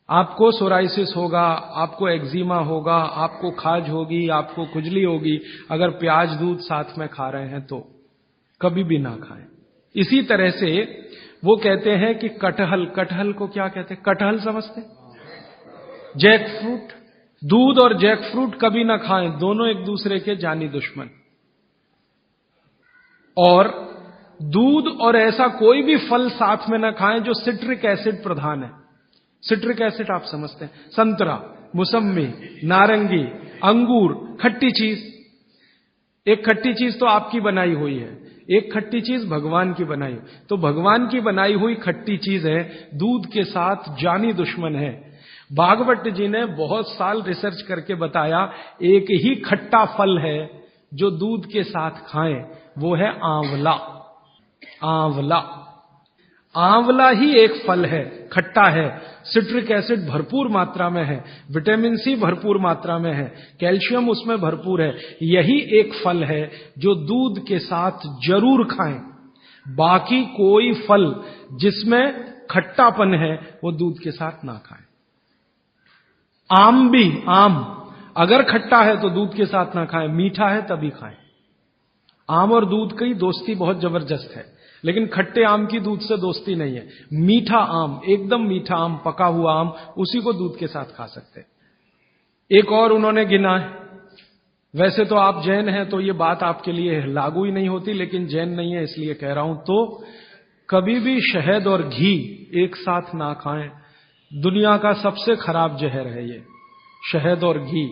आपको सोराइसिस होगा, आपको एक्जिमा होगा, आपको खाज होगी, आपको खुजली होगी अगर प्याज दूध साथ में खा रहे हैं तो कभी भी ना खाएं। इसी तरह से वो कहते हैं कि कटहल को क्या कहते हैं? कटहल समझते? जैक फ्रूट, दूध और जैक फ्रूट कभी ना खाएं, दोनों एक दूसरे के जानी दुश्मन। और दूध और ऐसा कोई भी फल साथ में ना खाएं जो सिट्रिक एसिड प्रधान है। सिट्रिक एसिड आप समझते हैं, संतरा, मौसम्मी, नारंगी, अंगूर, खट्टी चीज। एक खट्टी चीज तो आपकी बनाई हुई है, एक खट्टी चीज भगवान की बनाई। तो भगवान की बनाई हुई खट्टी चीज है, दूध के साथ जानी दुश्मन है। भागवत जी ने बहुत साल रिसर्च करके बताया एक ही खट्टा फल है जो दूध के साथ खाएं, वो है आंवला। आंवला, आंवला ही एक फल है, खट्टा है, सिट्रिक एसिड भरपूर मात्रा में है, विटामिन सी भरपूर मात्रा में है, कैल्शियम उसमें भरपूर है। यही एक फल है जो दूध के साथ जरूर खाएं। बाकी कोई फल जिसमें खट्टापन है वो दूध के साथ ना खाएं। आम भी, आम अगर खट्टा है तो दूध के साथ ना खाएं, मीठा है तभी खाएं। आम और दूध की दोस्ती बहुत जबरदस्त है, लेकिन खट्टे आम की दूध से दोस्ती नहीं है। मीठा आम, एकदम मीठा आम, पका हुआ आम, उसी को दूध के साथ खा सकते हैं। एक और उन्होंने गिना है, वैसे तो आप जैन हैं तो ये बात आपके लिए लागू ही नहीं होती, लेकिन जैन नहीं है इसलिए कह रहा हूं, तो कभी भी शहद और घी एक साथ ना खाएं। दुनिया का सबसे खराब जहर है ये, शहद और घी।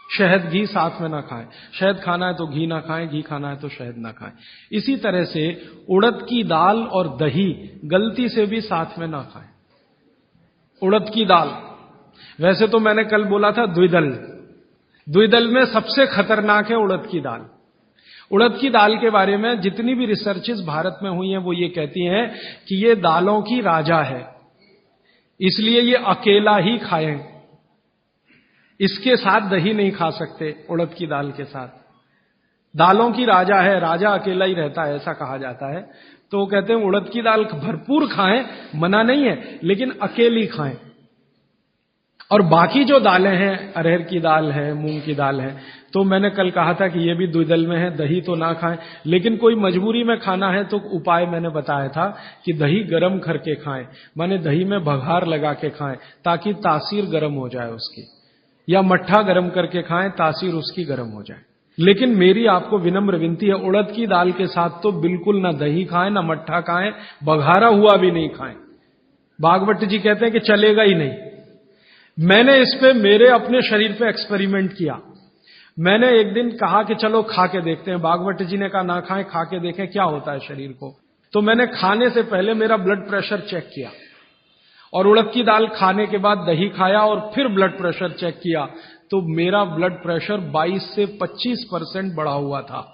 शहद घी साथ में ना खाएं। शहद खाना है तो घी ना खाएं, घी खाना है तो शहद ना खाएं। इसी तरह से उड़द की दाल और दही गलती से भी साथ में ना खाएं। उड़द की दाल, वैसे तो मैंने कल बोला था द्विदल, द्विदल में सबसे खतरनाक है उड़द की दाल। उड़द की दाल के बारे में जितनी भी रिसर्चेस भारत में हुई हैं वो ये कहती हैं कि ये दालों की राजा है, इसलिए ये अकेला ही खाएं, इसके साथ दही नहीं खा सकते। उड़द की दाल के साथ, दालों की राजा है, राजा अकेला ही रहता है ऐसा कहा जाता है। तो वो कहते हैं उड़द की दाल भरपूर खाएं, मना नहीं है, लेकिन अकेली खाएं। और बाकी जो दालें हैं, अरहर की दाल है, मूंग की दाल है, तो मैंने कल कहा था कि ये भी द्विदल में है, दही तो ना खाएं, लेकिन कोई मजबूरी में खाना है तो उपाय मैंने बताया था कि दही गर्म करके खाएं, माने दही में बघार लगा के खाएं ताकि तासीर गर्म हो जाए उसकी, या मट्ठा गर्म करके खाएं तासीर उसकी गर्म हो जाए। लेकिन मेरी आपको विनम्र विनती है, उड़द की दाल के साथ तो बिल्कुल ना दही खाएं, ना मट्ठा खाएं, बघारा हुआ भी नहीं खाएं। भागवत जी कहते हैं कि चलेगा ही नहीं। मैंने इस पे मेरे अपने शरीर पे एक्सपेरिमेंट किया। मैंने एक दिन कहा कि चलो खा के देखते हैं। भागवत जी ने कहा ना खाएं, खा के देखें क्या होता है शरीर को। तो मैंने खाने से पहले मेरा ब्लड प्रेशर चेक किया, और उड़द की दाल खाने के बाद दही खाया और फिर ब्लड प्रेशर चेक किया, तो मेरा ब्लड प्रेशर 22 से 25% बढ़ा हुआ था।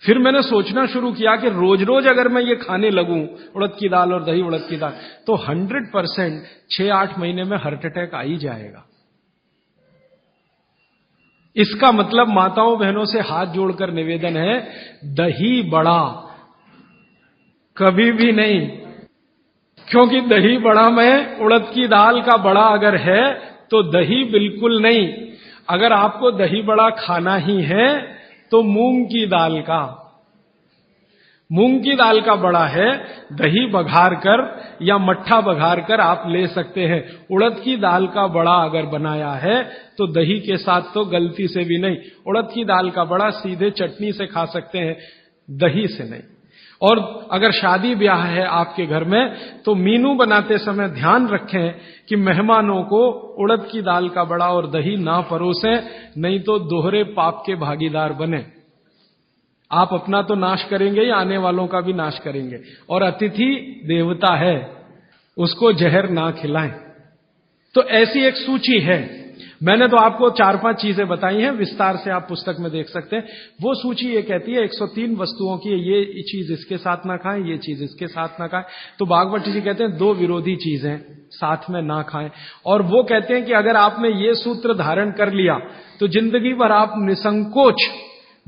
फिर मैंने सोचना शुरू किया कि रोज रोज अगर मैं ये खाने लगूं उड़द की दाल और दही उड़द की दाल, तो 100% 6-8 महीने में हार्ट अटैक आ ही जाएगा। इसका मतलब माताओं बहनों से हाथ जोड़कर निवेदन है, दही बड़ा कभी भी नहीं, क्योंकि दही बड़ा में उड़द की दाल का बड़ा अगर है तो दही बिल्कुल नहीं। अगर आपको दही बड़ा खाना ही है तो मूंग की दाल का बड़ा है, दही बघार कर या मट्ठा बघार कर आप ले सकते हैं। उड़द की दाल का बड़ा अगर बनाया है तो दही के साथ तो गलती से भी नहीं। उड़द की दाल का बड़ा सीधे चटनी से खा सकते हैं, दही से नहीं। और अगर शादी ब्याह है आपके घर में तो मीनू बनाते समय ध्यान रखें कि मेहमानों को उड़द की दाल का बड़ा और दही ना परोसें, नहीं तो दोहरे पाप के भागीदार बने। आप अपना तो नाश करेंगे या आने वालों का भी नाश करेंगे। और अतिथि देवता है, उसको जहर ना खिलाएं। तो ऐसी एक सूची है। मैंने तो आपको 4-5 चीजें बताई हैं, विस्तार से आप पुस्तक में देख सकते हैं। वो सूची ये कहती है 103 वस्तुओं की, ये चीज इसके साथ ना खाएं, ये चीज इसके साथ ना खाएं। तो भागवत जी कहते हैं 2 विरोधी चीजें साथ में ना खाएं। और वो कहते हैं कि अगर आपने ये सूत्र धारण कर लिया तो जिंदगी भर आप निसंकोच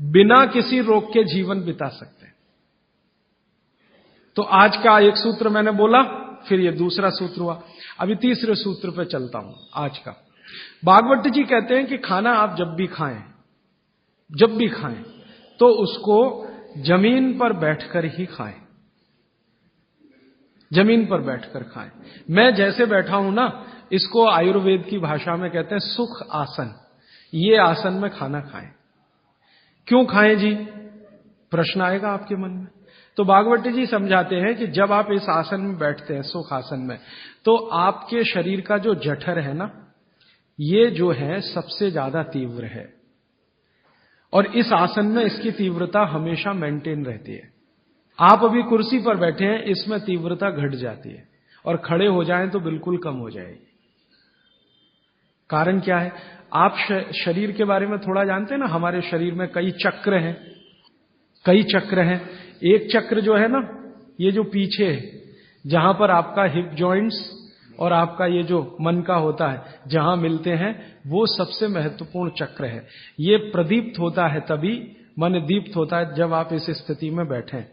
बिना किसी रोग के जीवन बिता सकते हैं। तो आज का एक सूत्र मैंने बोला, फिर ये दूसरा सूत्र हुआ, अभी तीसरे सूत्र पे चलता हूं आज का। भागवत जी कहते हैं कि खाना आप जब भी खाएं तो उसको जमीन पर बैठकर ही खाएं, जमीन पर बैठकर खाएं। मैं जैसे बैठा हूं ना, इसको आयुर्वेद की भाषा में कहते हैं सुख आसन। ये आसन में खाना खाएं। क्यों खाएं जी, प्रश्न आएगा आपके मन में। तो भागवत जी समझाते हैं कि जब आप इस आसन में बैठते हैं, सुख आसन में, तो आपके शरीर का जो जठर है ना, ये जो है सबसे ज्यादा तीव्र है, और इस आसन में इसकी तीव्रता हमेशा मेंटेन रहती है। आप अभी कुर्सी पर बैठे हैं, इसमें तीव्रता घट जाती है, और खड़े हो जाएं तो बिल्कुल कम हो जाएगी। कारण क्या है? आप शरीर के बारे में थोड़ा जानते हैं ना, हमारे शरीर में कई चक्र हैं। एक चक्र जो है ना, ये जो पीछे है, जहां पर आपका हिप जॉइंट्स और आपका ये जो मन का होता है, जहां मिलते हैं, वो सबसे महत्वपूर्ण चक्र है। ये प्रदीप्त होता है तभी, मन दीप्त होता है जब आप इस स्थिति में बैठें,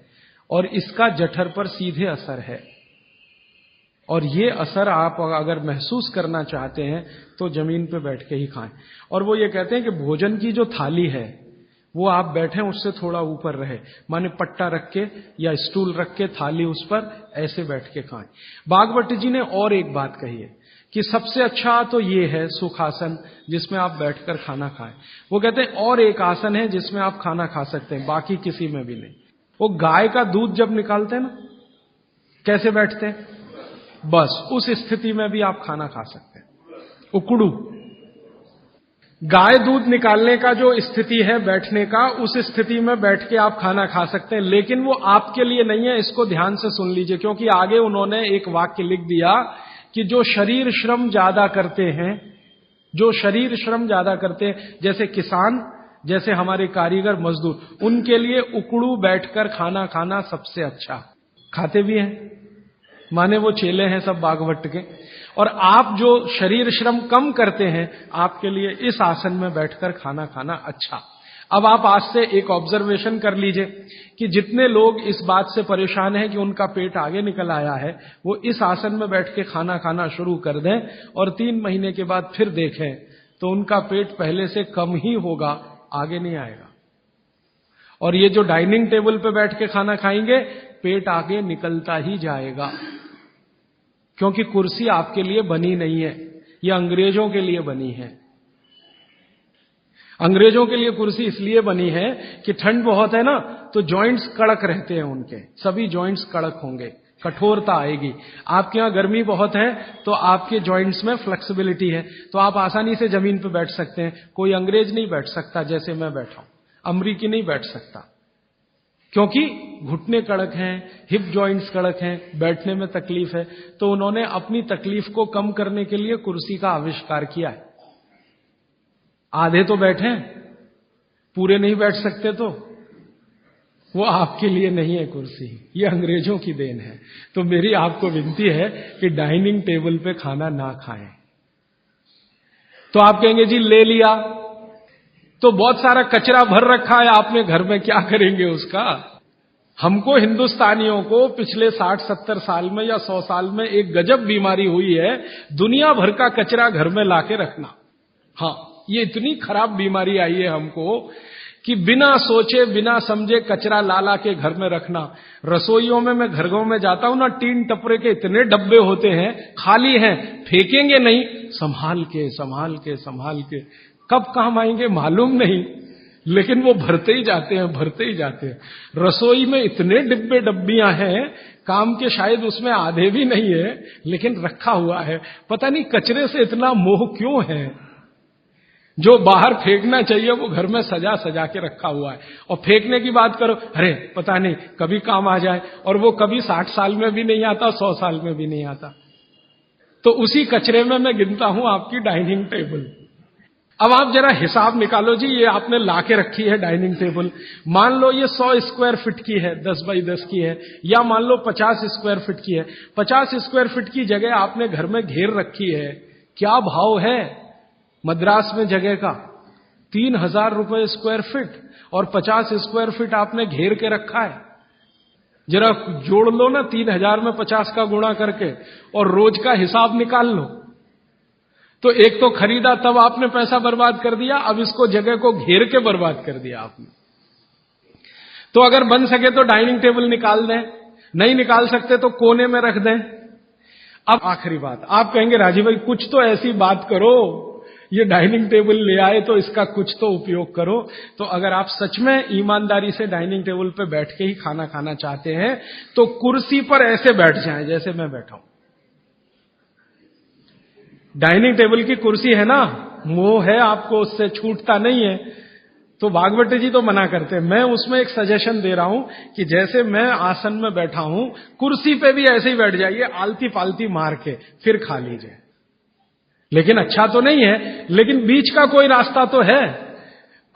और इसका जठर पर सीधे असर है। और ये असर आप अगर महसूस करना चाहते हैं तो जमीन पे बैठ के ही खाएं। और वो ये कहते हैं कि भोजन की जो थाली है वो आप बैठे उससे थोड़ा ऊपर रहे, माने पट्टा रख के या स्टूल रख के थाली उस पर ऐसे बैठ के खाएं। भागवत जी ने और एक बात कही है कि सबसे अच्छा तो ये है सुखासन, जिसमें आप बैठकर खाना खाएं। वो कहते हैं और एक आसन है जिसमें आप खाना खा सकते हैं, बाकी किसी में भी नहीं। वो गाय का दूध जब निकालते हैं ना, कैसे बैठते हैं, बस उस स्थिति में भी आप खाना खा सकते हैं। उकड़ू गाय दूध निकालने का जो स्थिति है बैठने का, उस स्थिति में बैठ के आप खाना खा सकते हैं। लेकिन वो आपके लिए नहीं है, इसको ध्यान से सुन लीजिए, क्योंकि आगे उन्होंने एक वाक्य लिख दिया कि जो शरीर श्रम ज्यादा करते हैं, जैसे किसान जैसे हमारे कारीगर मजदूर, उनके लिए उकड़ू बैठकर खाना खाना सबसे अच्छा। खाते भी हैं, माने वो चेले हैं सब बागवट के। और आप जो शरीर श्रम कम करते हैं, आपके लिए इस आसन में बैठकर खाना खाना अच्छा। अब आप आज से एक ऑब्जर्वेशन कर लीजिए कि जितने लोग इस बात से परेशान हैं कि उनका पेट आगे निकल आया है, वो इस आसन में बैठ के खाना खाना शुरू कर दें और 3 महीने के बाद फिर देखें तो उनका पेट पहले से कम ही होगा, आगे नहीं आएगा। और ये जो डाइनिंग टेबल पे बैठ के खाना खाएंगे, पेट आगे निकलता ही जाएगा, क्योंकि कुर्सी आपके लिए बनी नहीं है, ये अंग्रेजों के लिए बनी है। अंग्रेजों के लिए कुर्सी इसलिए बनी है कि ठंड बहुत है ना, तो जॉइंट्स कड़क रहते हैं उनके, सभी जॉइंट्स कड़क होंगे, कठोरता आएगी। आपके यहां गर्मी बहुत है तो आपके जॉइंट्स में फ्लेक्सिबिलिटी है, तो आप आसानी से जमीन पर बैठ सकते हैं। कोई अंग्रेज नहीं बैठ सकता जैसे मैं बैठा हूं, अमरीकी नहीं बैठ सकता, क्योंकि घुटने कड़क हैं, हिप जॉइंट्स कड़क हैं, बैठने में तकलीफ है। तो उन्होंने अपनी तकलीफ को कम करने के लिए कुर्सी का आविष्कार किया है। आधे तो बैठे, पूरे नहीं बैठ सकते, तो वो आपके लिए नहीं है कुर्सी, ये अंग्रेजों की देन है। तो मेरी आपको विनती है कि डाइनिंग टेबल पे खाना ना खाएं। तो आप कहेंगे जी ले लिया तो बहुत सारा कचरा भर रखा है आपने घर में, क्या करेंगे उसका? हमको हिंदुस्तानियों को पिछले 60-70 साल में या 100 साल में एक गजब बीमारी हुई है, दुनिया भर का कचरा घर में लाके रखना। हाँ, ये इतनी खराब बीमारी आई है हमको कि बिना सोचे बिना समझे कचरा ला के घर में रखना। रसोइयों में मैं घरों में जाता हूं ना, टीन टपरे के इतने डब्बे होते हैं, खाली हैं, फेंकेंगे नहीं, संभाल के कब काम आएंगे मालूम नहीं, लेकिन वो भरते ही जाते हैं। रसोई में इतने डिब्बे डब्बियां हैं, काम के शायद उसमें आधे भी नहीं है, लेकिन रखा हुआ है। पता नहीं कचरे से इतना मोह क्यों है। जो बाहर फेंकना चाहिए वो घर में सजा के रखा हुआ है। और फेंकने की बात करो, अरे पता नहीं कभी काम आ जाए, और वो कभी 60 साल में भी नहीं आता, 100 साल में भी नहीं आता। तो उसी कचरे में मैं गिनता हूं आपकी डाइनिंग टेबल। अब आप जरा हिसाब निकालो जी, ये आपने लाके रखी है डाइनिंग टेबल, मान लो ये 100 स्क्वायर फीट की है, 10 बाई 10 की है, या मान लो 50 स्क्वायर फीट की है। 50 स्क्वायर फीट की जगह आपने घर में घेर रखी है, क्या भाव है मद्रास में जगह का? 3000 रुपए स्क्वायर फीट, और 50 स्क्वायर फीट आपने घेर के रखा है। जरा जोड़ लो ना 3000 में 50 का गुणा करके, और रोज का हिसाब निकाल लो। तो एक तो खरीदा तब आपने पैसा बर्बाद कर दिया, अब इसको जगह को घेर के बर्बाद कर दिया आपने। तो अगर बन सके तो डाइनिंग टेबल निकाल दें, नहीं निकाल सकते तो कोने में रख दें। अब आखिरी बात, आप कहेंगे राजीव भाई कुछ तो ऐसी बात करो, ये डाइनिंग टेबल ले आए तो इसका कुछ तो उपयोग करो। तो अगर आप सच में ईमानदारी से डाइनिंग टेबल पे बैठ के ही खाना खाना चाहते हैं, तो कुर्सी पर ऐसे बैठ जाएं जैसे मैं बैठा हूं। डाइनिंग टेबल की कुर्सी है ना, मोह है आपको, उससे छूटता नहीं है। तो भागवत जी तो मना करते हैं, मैं उसमें एक सजेशन दे रहा हूं कि जैसे मैं आसन में बैठा हूं, कुर्सी पे भी ऐसे ही बैठ जाइए, आलती पालती मार के फिर खा लीजिए। लेकिन अच्छा तो नहीं है, लेकिन बीच का कोई रास्ता तो है।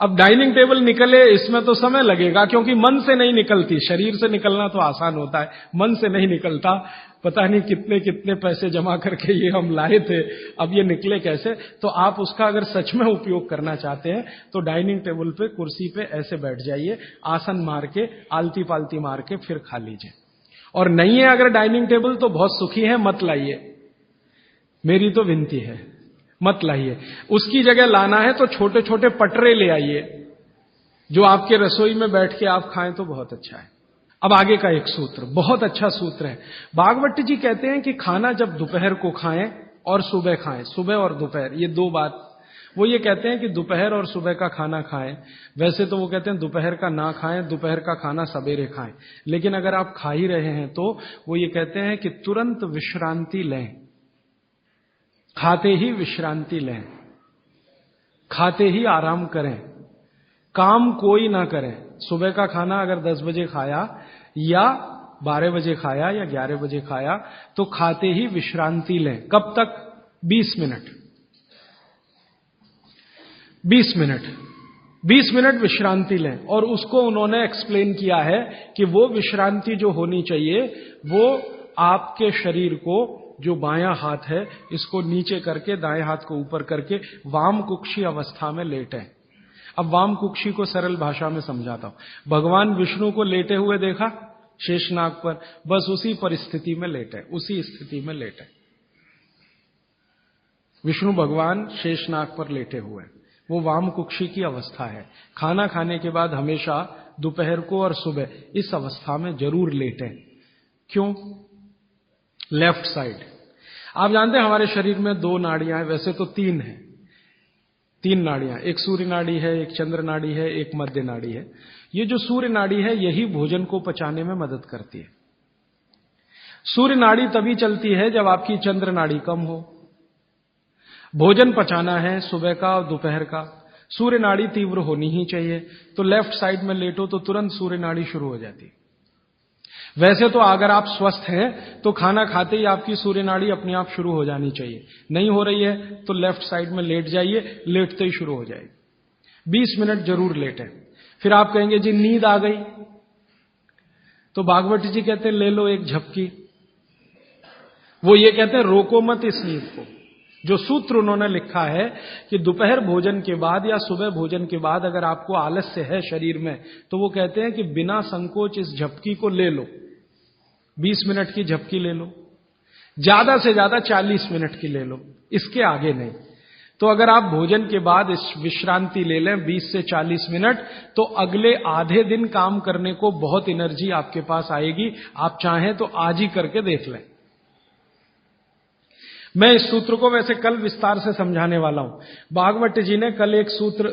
अब डाइनिंग टेबल निकले इसमें तो समय लगेगा, क्योंकि मन से नहीं निकलती। शरीर से निकलना तो आसान होता है, मन से नहीं निकलता। पता नहीं कितने कितने पैसे जमा करके ये हम लाए थे, अब ये निकले कैसे। तो आप उसका अगर सच में उपयोग करना चाहते हैं तो डाइनिंग टेबल पे कुर्सी पे ऐसे बैठ जाइए, आसन मार के आलती पालती मार के फिर खा लीजिए। और नहीं है अगर डाइनिंग टेबल तो बहुत सुखी है, मत लाइए, मेरी तो विनती है, मत लाइए। उसकी जगह लाना है तो छोटे छोटे पटरे ले आइए, जो आपके रसोई में बैठ के आप खाएं तो बहुत अच्छा है। अब आगे का एक सूत्र, बहुत अच्छा सूत्र है। भागवत जी कहते हैं कि खाना जब दोपहर को खाएं और सुबह खाएं, सुबह और दोपहर, ये दो बात। वो ये कहते हैं कि दोपहर और सुबह का खाना खाएं। वैसे तो वो कहते हैं दोपहर का ना खाएं, दोपहर का खाना सवेरे खाएं। लेकिन अगर आप खा ही रहे हैं तो वो ये कहते हैं कि तुरंत विश्रांति लें, खाते ही विश्रांति लें, खाते ही आराम करें, काम कोई ना करें। सुबह का खाना अगर 10 बजे खाया या 12 बजे खाया या 11 बजे खाया तो खाते ही विश्रांति लें। कब तक? 20 मिनट। 20 मिनट विश्रांति लें। और उसको उन्होंने एक्सप्लेन किया है कि वो विश्रांति जो होनी चाहिए वो आपके शरीर को, जो बायां हाथ है इसको नीचे करके दाएं हाथ को ऊपर करके वाम कुक्षी अवस्था में लेटें। अब वाम कुक्षी को सरल भाषा में समझाता हूं। भगवान विष्णु को लेटे हुए देखा शेषनाग पर, बस उसी परिस्थिति में लेटे, उसी स्थिति में लेटे। विष्णु भगवान शेषनाग पर लेटे हुए, वो वाम कुक्षी की अवस्था है। खाना खाने के बाद हमेशा दोपहर को और सुबह इस अवस्था में जरूर लेटें। क्यों? Left side. आप जानते हैं हमारे शरीर में 2 नाड़ियां हैं, वैसे तो 3 हैं, 3 नाड़ियां, एक सूर्य नाड़ी है, एक चंद्र नाड़ी है, एक मध्य नाड़ी है। ये जो सूर्य नाड़ी है यही भोजन को पचाने में मदद करती है। सूर्य नाड़ी तभी चलती है जब आपकी चंद्र नाड़ी कम हो। भोजन पचाना है सुबह का और दोपहर का, सूर्य नाड़ी तीव्र होनी ही चाहिए। तो लेफ्ट साइड में लेटो तो तुरंत सूर्य नाड़ी शुरू हो जाती है। वैसे तो अगर आप स्वस्थ हैं तो खाना खाते ही आपकी सूर्य नाड़ी अपने आप शुरू हो जानी चाहिए। नहीं हो रही है तो लेफ्ट साइड में लेट जाइए, लेटते ही शुरू हो जाएगी। 20 मिनट जरूर लेटें। फिर आप कहेंगे जी नींद आ गई, तो भागवत जी कहते हैं ले लो एक झपकी। वो ये कहते हैं रोको मत इस नींद को। जो सूत्र उन्होंने लिखा है कि दोपहर भोजन के बाद या सुबह भोजन के बाद अगर आपको आलस्य है शरीर में, तो वो कहते हैं कि बिना संकोच इस झपकी को ले लो। 20 मिनट की झपकी ले लो, ज्यादा से ज्यादा 40 मिनट की ले लो, इसके आगे नहीं। तो अगर आप भोजन के बाद इस विश्रांति ले लें 20 से 40 मिनट, तो अगले आधे दिन काम करने को बहुत एनर्जी आपके पास आएगी। आप चाहें तो आज ही करके देख लें। मैं इस सूत्र को वैसे कल विस्तार से समझाने वाला हूं। भागवत जी ने कल एक सूत्र,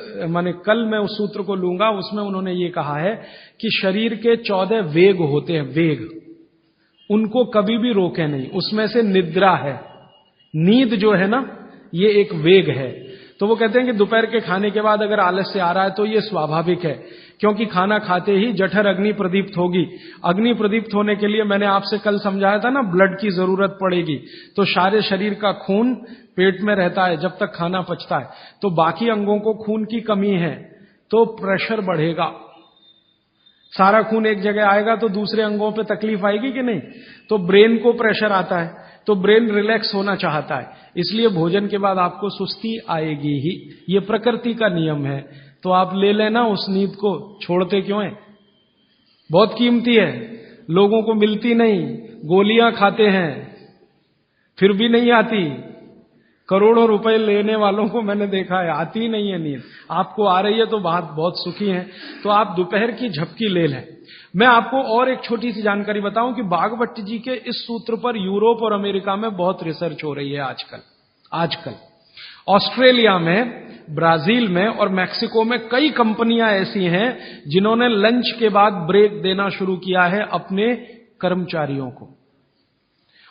कल मैं उस सूत्र को लूंगा, उसमें उन्होंने ये कहा है कि शरीर के 14 वेग होते हैं, वेग, उनको कभी भी रोके नहीं। उसमें से निद्रा है, नींद जो है ना, ये एक वेग है। तो वो कहते हैं कि दोपहर के खाने के बाद अगर आलस्य आ रहा है तो ये स्वाभाविक है, क्योंकि खाना खाते ही जठर अग्नि प्रदीप्त होगी। अग्नि प्रदीप्त होने के लिए मैंने आपसे कल समझाया था ना, ब्लड की जरूरत पड़ेगी। तो सारे शरीर का खून पेट में रहता है जब तक खाना पचता है। तो बाकी अंगों को खून की कमी है तो प्रेशर बढ़ेगा। सारा खून एक जगह आएगा तो दूसरे अंगों पे तकलीफ आएगी कि नहीं? तो ब्रेन को प्रेशर आता है, तो ब्रेन रिलैक्स होना चाहता है, इसलिए भोजन के बाद आपको सुस्ती आएगी ही। ये प्रकृति का नियम है। तो आप ले लेना उस नींद को, छोड़ते क्यों हैं? बहुत कीमती है, लोगों को मिलती नहीं। गोलियां खाते हैं फिर भी नहीं आती। करोड़ों रुपए लेने वालों को मैंने देखा है, आती ही नहीं है नींद। आपको आ रही है तो बात बहुत सुखी है। तो आप दोपहर की झपकी ले लें। मैं आपको और एक छोटी सी जानकारी बताऊं कि भागवत जी के इस सूत्र पर यूरोप और अमेरिका में बहुत रिसर्च हो रही है आजकल। ऑस्ट्रेलिया में, ब्राजील में और मैक्सिको में कई कंपनियां ऐसी हैं जिन्होंने लंच के बाद ब्रेक देना शुरू किया है अपने कर्मचारियों को।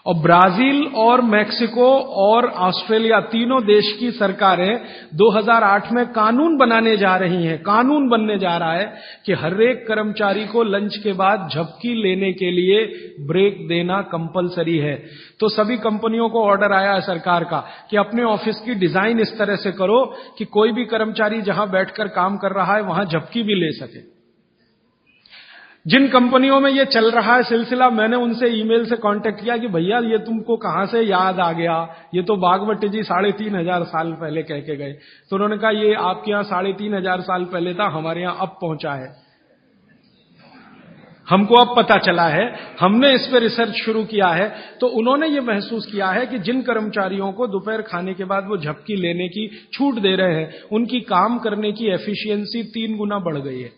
और ब्राजील और मैक्सिको और ऑस्ट्रेलिया, तीनों देश की सरकारें 2008 में कानून बनाने जा रही हैं। कानून बनने जा रहा है कि हर एक कर्मचारी को लंच के बाद झपकी लेने के लिए ब्रेक देना कंपलसरी है। तो सभी कंपनियों को ऑर्डर आया है सरकार का कि अपने ऑफिस की डिजाइन इस तरह से करो कि कोई भी कर्मचारी जहां बैठकर काम कर रहा है वहां झपकी भी ले सके। जिन कंपनियों में ये चल रहा है सिलसिला, मैंने उनसे ईमेल से कांटेक्ट किया कि भैया ये तुमको कहां से याद आ गया? ये तो भागवत जी 3500 साल पहले कह के गए। तो उन्होंने कहा ये आपके यहां 3500 साल पहले था, हमारे यहां अब पहुंचा है, हमको अब पता चला है, हमने इस पर रिसर्च शुरू किया है। तो उन्होंने ये महसूस किया है कि जिन कर्मचारियों को दोपहर खाने के बाद वो झपकी लेने की छूट दे रहे हैं, उनकी काम करने की एफिशिएंसी 3 गुना बढ़ गई है।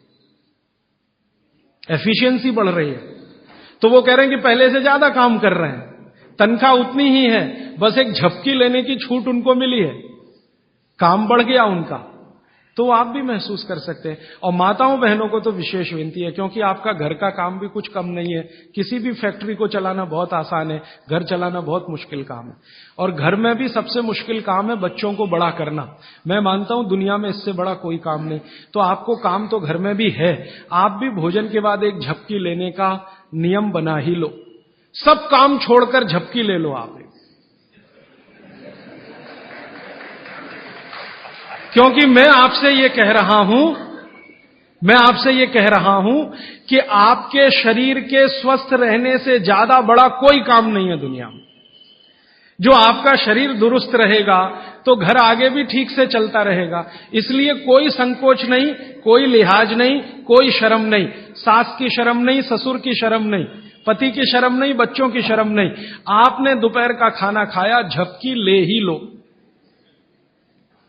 एफिशिएंसी बढ़ रही है। तो वो कह रहे हैं कि पहले से ज्यादा काम कर रहे हैं, तनख्वाह उतनी ही है, बस एक झपकी लेने की छूट उनको मिली है, काम बढ़ गया उनका। तो आप भी महसूस कर सकते हैं। और माताओं बहनों को तो विशेष विनती है, क्योंकि आपका घर का काम भी कुछ कम नहीं है। किसी भी फैक्ट्री को चलाना बहुत आसान है, घर चलाना बहुत मुश्किल काम है। और घर में भी सबसे मुश्किल काम है बच्चों को बड़ा करना। मैं मानता हूं दुनिया में इससे बड़ा कोई काम नहीं। तो आपको काम तो घर में भी है, आप भी भोजन के बाद एक झपकी लेने का नियम बना ही लो। सब काम छोड़कर झपकी ले लो आप, क्योंकि मैं आपसे ये कह रहा हूं मैं आपसे ये कह रहा हूं कि आपके शरीर के स्वस्थ रहने से ज्यादा बड़ा कोई काम नहीं है दुनिया में। जो आपका शरीर दुरुस्त रहेगा तो घर आगे भी ठीक से चलता रहेगा। इसलिए कोई संकोच नहीं, कोई लिहाज नहीं, कोई शर्म नहीं। सास की शर्म नहीं, ससुर की शर्म नहीं, पति की शर्म नहीं, बच्चों की शर्म नहीं। आपने दोपहर का खाना खाया, झपकी ले ही लो,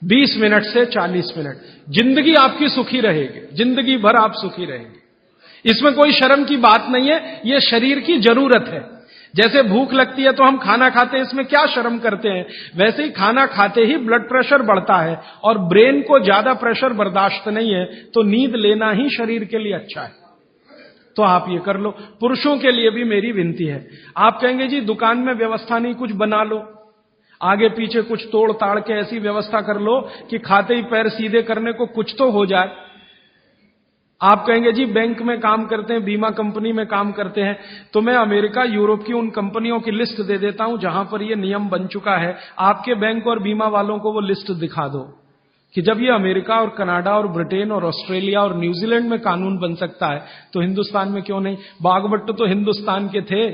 20 मिनट से 40 मिनट। जिंदगी आपकी सुखी रहेगी, जिंदगी भर आप सुखी रहेंगे। इसमें कोई शर्म की बात नहीं है, यह शरीर की जरूरत है। जैसे भूख लगती है तो हम खाना खाते हैं, इसमें क्या शर्म करते हैं। वैसे ही खाना खाते ही ब्लड प्रेशर बढ़ता है और ब्रेन को ज्यादा प्रेशर बर्दाश्त नहीं है, तो नींद लेना ही शरीर के लिए अच्छा है। तो आप ये कर लो। पुरुषों के लिए भी मेरी विनती है। आप कहेंगे जी दुकान में व्यवस्था नहीं, कुछ बना लो, आगे पीछे कुछ तोड़ ताड़ के ऐसी व्यवस्था कर लो कि खाते ही पैर सीधे करने को कुछ तो हो जाए। आप कहेंगे जी बैंक में काम करते हैं, बीमा कंपनी में काम करते हैं, तो मैं अमेरिका यूरोप की उन कंपनियों की लिस्ट दे देता हूं जहां पर यह नियम बन चुका है। आपके बैंक और बीमा वालों को वो लिस्ट दिखा दो कि जब ये अमेरिका और कनाडा और ब्रिटेन और ऑस्ट्रेलिया और न्यूजीलैंड में कानून बन सकता है तो हिंदुस्तान में क्यों नहीं। बागवट तो हिंदुस्तान के थे।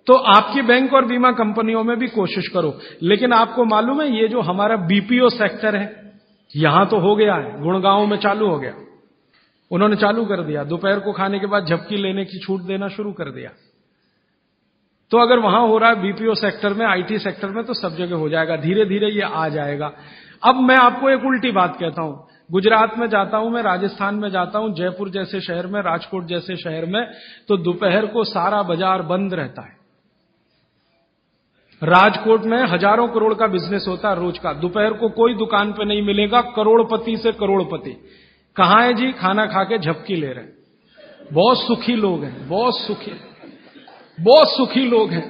तो आपकी बैंक और बीमा कंपनियों में भी कोशिश करो। लेकिन आपको मालूम है ये जो हमारा बीपीओ सेक्टर है, यहां तो हो गया है, गुड़गांव में चालू हो गया, उन्होंने चालू कर दिया, दोपहर को खाने के बाद झपकी लेने की छूट देना शुरू कर दिया। तो अगर वहां हो रहा है बीपीओ सेक्टर में, आईटी सेक्टर में, तो सब जगह हो जाएगा। धीरे धीरे ये आ जाएगा। अब मैं आपको एक उल्टी बात कहता हूं। गुजरात में जाता हूं, मैं राजस्थान में जाता हूं, जयपुर जैसे शहर में, राजकोट जैसे शहर में, तो दोपहर को सारा बाजार बंद रहता है। राजकोट में हजारों करोड़ का बिजनेस होता है रोज का। दोपहर को कोई दुकान पे नहीं मिलेगा, करोड़पति से करोड़पति। कहां है जी? खाना खा के झपकी ले रहे हैं। बहुत सुखी लोग हैं, बहुत सुखी लोग हैं।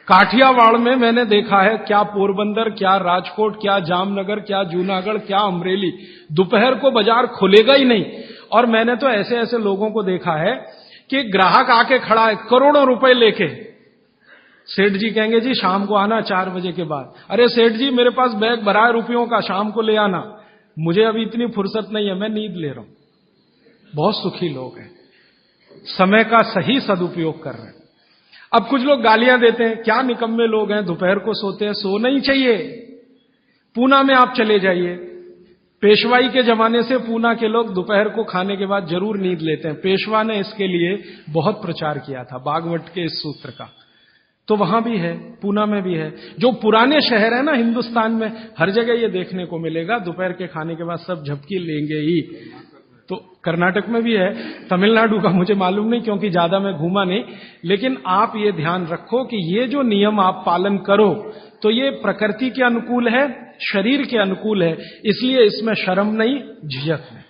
काठियावाड़ में मैंने देखा है, क्या पोरबंदर, क्या राजकोट, क्या जामनगर, क्या जूनागढ़, क्या अमरेली, दोपहर को बाजार खुलेगा ही नहीं। और मैंने तो ऐसे ऐसे लोगों को देखा है कि ग्राहक आके खड़ा है करोड़ों रुपए लेके। सेठ जी कहेंगे जी शाम को आना 4 बजे के बाद। अरे सेठ जी मेरे पास बैग भरा है रुपयों का, शाम को ले आना, मुझे अभी इतनी फुर्सत नहीं है, मैं नींद ले रहा हूं। बहुत सुखी लोग हैं, समय का सही सदुपयोग कर रहे हैं। अब कुछ लोग गालियां देते हैं, क्या निकम्मे लोग हैं, दोपहर को सोते हैं। सोना ही चाहिए। पूना में आप चले जाइए, पेशवाई के जमाने से पूना के लोग दोपहर को खाने के बाद जरूर नींद लेते हैं। पेशवा ने इसके लिए बहुत प्रचार किया था, बागवट के इस सूत्र का। तो वहां भी है, पूना में भी है। जो पुराने शहर है ना हिंदुस्तान में, हर जगह ये देखने को मिलेगा, दोपहर के खाने के बाद सब झपकी लेंगे ही। तो कर्नाटक में भी है, तमिलनाडु का मुझे मालूम नहीं क्योंकि ज्यादा मैं घूमा नहीं। लेकिन आप ये ध्यान रखो कि ये जो नियम आप पालन करो तो ये प्रकृति के अनुकूल है, शरीर के अनुकूल है, इसलिए इसमें शर्म नहीं, झिझक नहीं।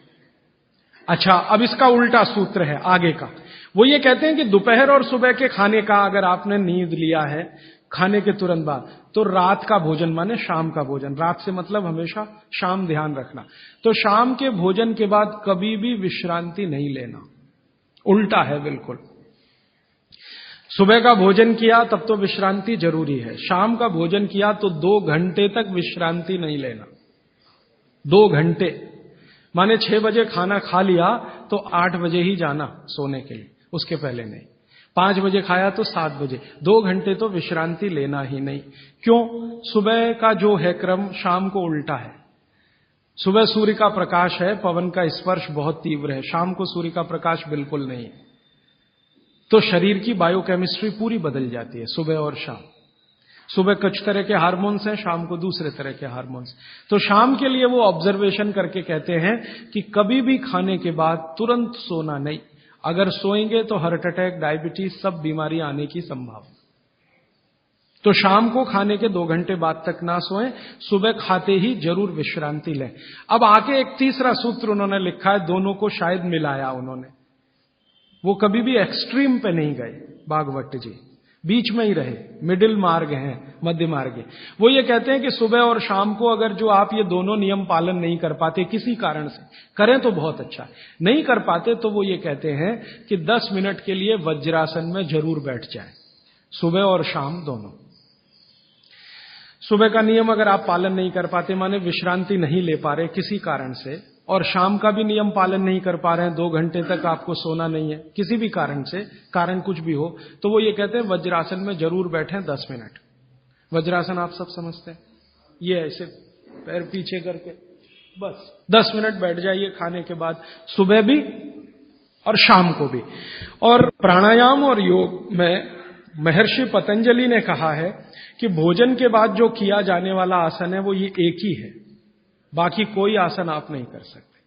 अच्छा, अब इसका उल्टा सूत्र है आगे का। वो ये कहते हैं कि दोपहर और सुबह के खाने का अगर आपने नींद लिया है खाने के तुरंत बाद, तो रात का भोजन माने शाम का भोजन, रात से मतलब हमेशा शाम, ध्यान रखना। तो शाम के भोजन के बाद कभी भी विश्रांति नहीं लेना, उल्टा है बिल्कुल। सुबह का भोजन किया तब तो विश्रांति जरूरी है, शाम का भोजन किया तो 2 घंटे तक विश्रांति नहीं लेना। 2 घंटे माने 6 बजे खाना खा लिया तो 8 बजे ही जाना सोने के लिए, उसके पहले नहीं। 5 बजे खाया तो 7 बजे, 2 घंटे तो विश्रांति लेना ही नहीं। क्यों? सुबह का जो है क्रम शाम को उल्टा है। सुबह सूर्य का प्रकाश है, पवन का स्पर्श बहुत तीव्र है, शाम को सूर्य का प्रकाश बिल्कुल नहीं है। तो शरीर की बायोकेमिस्ट्री पूरी बदल जाती है सुबह और शाम। सुबह कुछ तरह के हार्मोन्स हैं, शाम को दूसरे तरह के हार्मोन्स। तो शाम के लिए वो ऑब्जर्वेशन करके कहते हैं कि कभी भी खाने के बाद तुरंत सोना नहीं। अगर सोएंगे तो हार्ट अटैक, डायबिटीज, सब बीमारी आने की संभावना। तो शाम को खाने के 2 घंटे बाद तक ना सोएं, सुबह खाते ही जरूर विश्रांति लें। अब आके एक तीसरा सूत्र उन्होंने लिखा है, दोनों को शायद मिलाया उन्होंने। वो कभी भी एक्सट्रीम पे नहीं गए भागवत जी, बीच में ही रहे, मिडिल मार्ग है, मध्य मार्ग है। वो ये कहते हैं कि सुबह और शाम को अगर जो आप ये दोनों नियम पालन नहीं कर पाते किसी कारण से, करें तो बहुत अच्छा है, नहीं कर पाते तो वो ये कहते हैं कि 10 मिनट के लिए वज्रासन में जरूर बैठ जाए, सुबह और शाम दोनों। सुबह का नियम अगर आप पालन नहीं कर पाते, माने विश्रांति नहीं ले पा रहे किसी कारण से, और शाम का भी नियम पालन नहीं कर पा रहे हैं, 2 घंटे तक आपको सोना नहीं है किसी भी कारण से, कारण कुछ भी हो, तो वो ये कहते हैं वज्रासन में जरूर बैठें 10 मिनट। वज्रासन आप सब समझते हैं, ये ऐसे पैर पीछे करके बस 10 मिनट बैठ जाइए खाने के बाद, सुबह भी और शाम को भी। और प्राणायाम और योग में महर्षि पतंजलि ने कहा है कि भोजन के बाद जो किया जाने वाला आसन है वो ये एक ही है, बाकी कोई आसन आप नहीं कर सकते।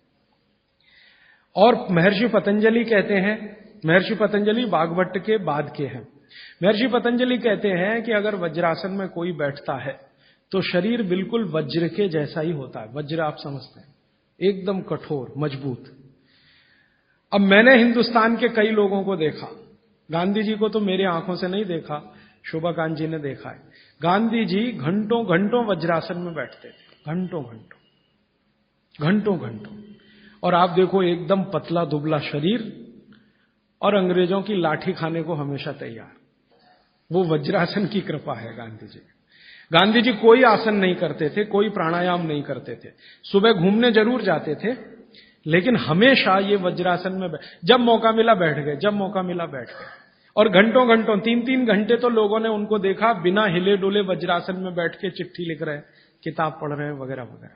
और महर्षि पतंजलि कहते हैं, महर्षि पतंजलि वाग्भट्ट के बाद के हैं, महर्षि पतंजलि कहते हैं कि अगर वज्रासन में कोई बैठता है तो शरीर बिल्कुल वज्र के जैसा ही होता है। वज्र आप समझते हैं, एकदम कठोर मजबूत। अब मैंने हिंदुस्तान के कई लोगों को देखा, गांधी जी को तो मेरे आंखों से नहीं देखा, शोभाकांत जी ने देखा है। गांधी जी घंटों घंटों वज्रासन में बैठते थे, घंटों घंटों घंटों घंटों। और आप देखो एकदम पतला दुबला शरीर और अंग्रेजों की लाठी खाने को हमेशा तैयार। वो वज्रासन की कृपा है गांधी जी। गांधी जी कोई आसन नहीं करते थे, कोई प्राणायाम नहीं करते थे, सुबह घूमने जरूर जाते थे, लेकिन हमेशा ये वज्रासन में जब मौका मिला बैठ गए, जब मौका मिला बैठ गए। और घंटों घंटों 3-3 घंटे तो लोगों ने उनको देखा बिना हिले डुले वज्रासन में बैठ के चिट्ठी लिख रहे हैं, किताब पढ़ रहे हैं वगैरह वगैरह।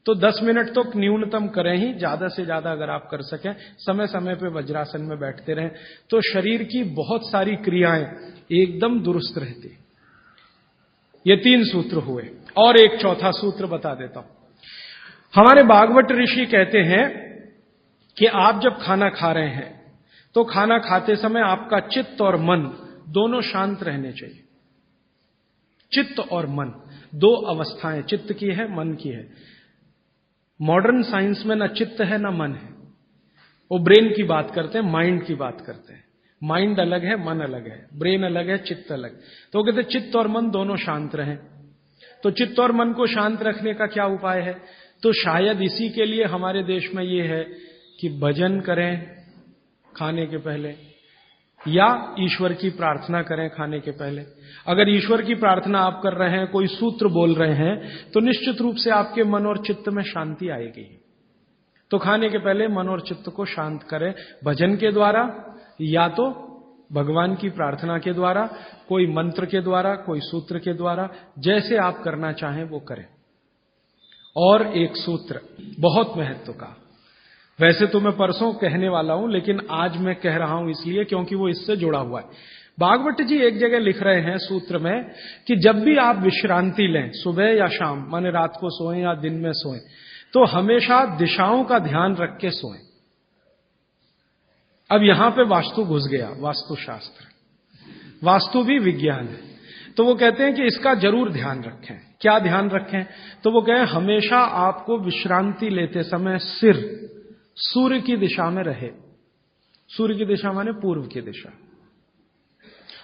तो 10 मिनट तो न्यूनतम करें ही, ज्यादा से ज्यादा अगर आप कर सकें, समय समय पे वज्रासन में बैठते रहें, तो शरीर की बहुत सारी क्रियाएं एकदम दुरुस्त रहती। ये 3 सूत्र हुए, और एक चौथा सूत्र बता देता हूं। हमारे भागवत ऋषि कहते हैं कि आप जब खाना खा रहे हैं तो खाना खाते समय आपका चित्त और मन दोनों शांत रहने चाहिए। चित्त और मन 2 अवस्थाएं, चित्त की है मन की है। मॉडर्न साइंस में ना चित्त है ना मन है, वो ब्रेन की बात करते हैं, माइंड की बात करते हैं। माइंड अलग है, मन अलग है, ब्रेन अलग है, चित्त अलग। तो कहते हैं चित्त और मन दोनों शांत रहें। तो चित्त और मन को शांत रखने का क्या उपाय है? तो शायद इसी के लिए हमारे देश में ये है कि भजन करें खाने के पहले, या ईश्वर की प्रार्थना करें खाने के पहले। अगर ईश्वर की प्रार्थना आप कर रहे हैं, कोई सूत्र बोल रहे हैं, तो निश्चित रूप से आपके मन और चित्त में शांति आएगी। तो खाने के पहले मन और चित्त को शांत करें भजन के द्वारा, या तो भगवान की प्रार्थना के द्वारा, कोई मंत्र के द्वारा, कोई सूत्र के द्वारा, जैसे आप करना चाहें वो करें। और एक सूत्र बहुत महत्व का, वैसे तो मैं परसों कहने वाला हूं, लेकिन आज मैं कह रहा हूं इसलिए क्योंकि वो इससे जुड़ा हुआ है। भागवत जी एक जगह लिख रहे हैं सूत्र में कि जब भी आप विश्रांति लें, सुबह या शाम, माने रात को सोएं या दिन में सोएं, तो हमेशा दिशाओं का ध्यान रख के सोएं। अब यहां पे वास्तु घुस गया, वास्तुशास्त्र, वास्तु भी विज्ञान है। तो वो कहते हैं कि इसका जरूर ध्यान रखें। क्या ध्यान रखें? तो वो कहें हमेशा आपको विश्रांति लेते समय सिर सूर्य की दिशा में रहे। सूर्य की दिशा माने पूर्व की दिशा,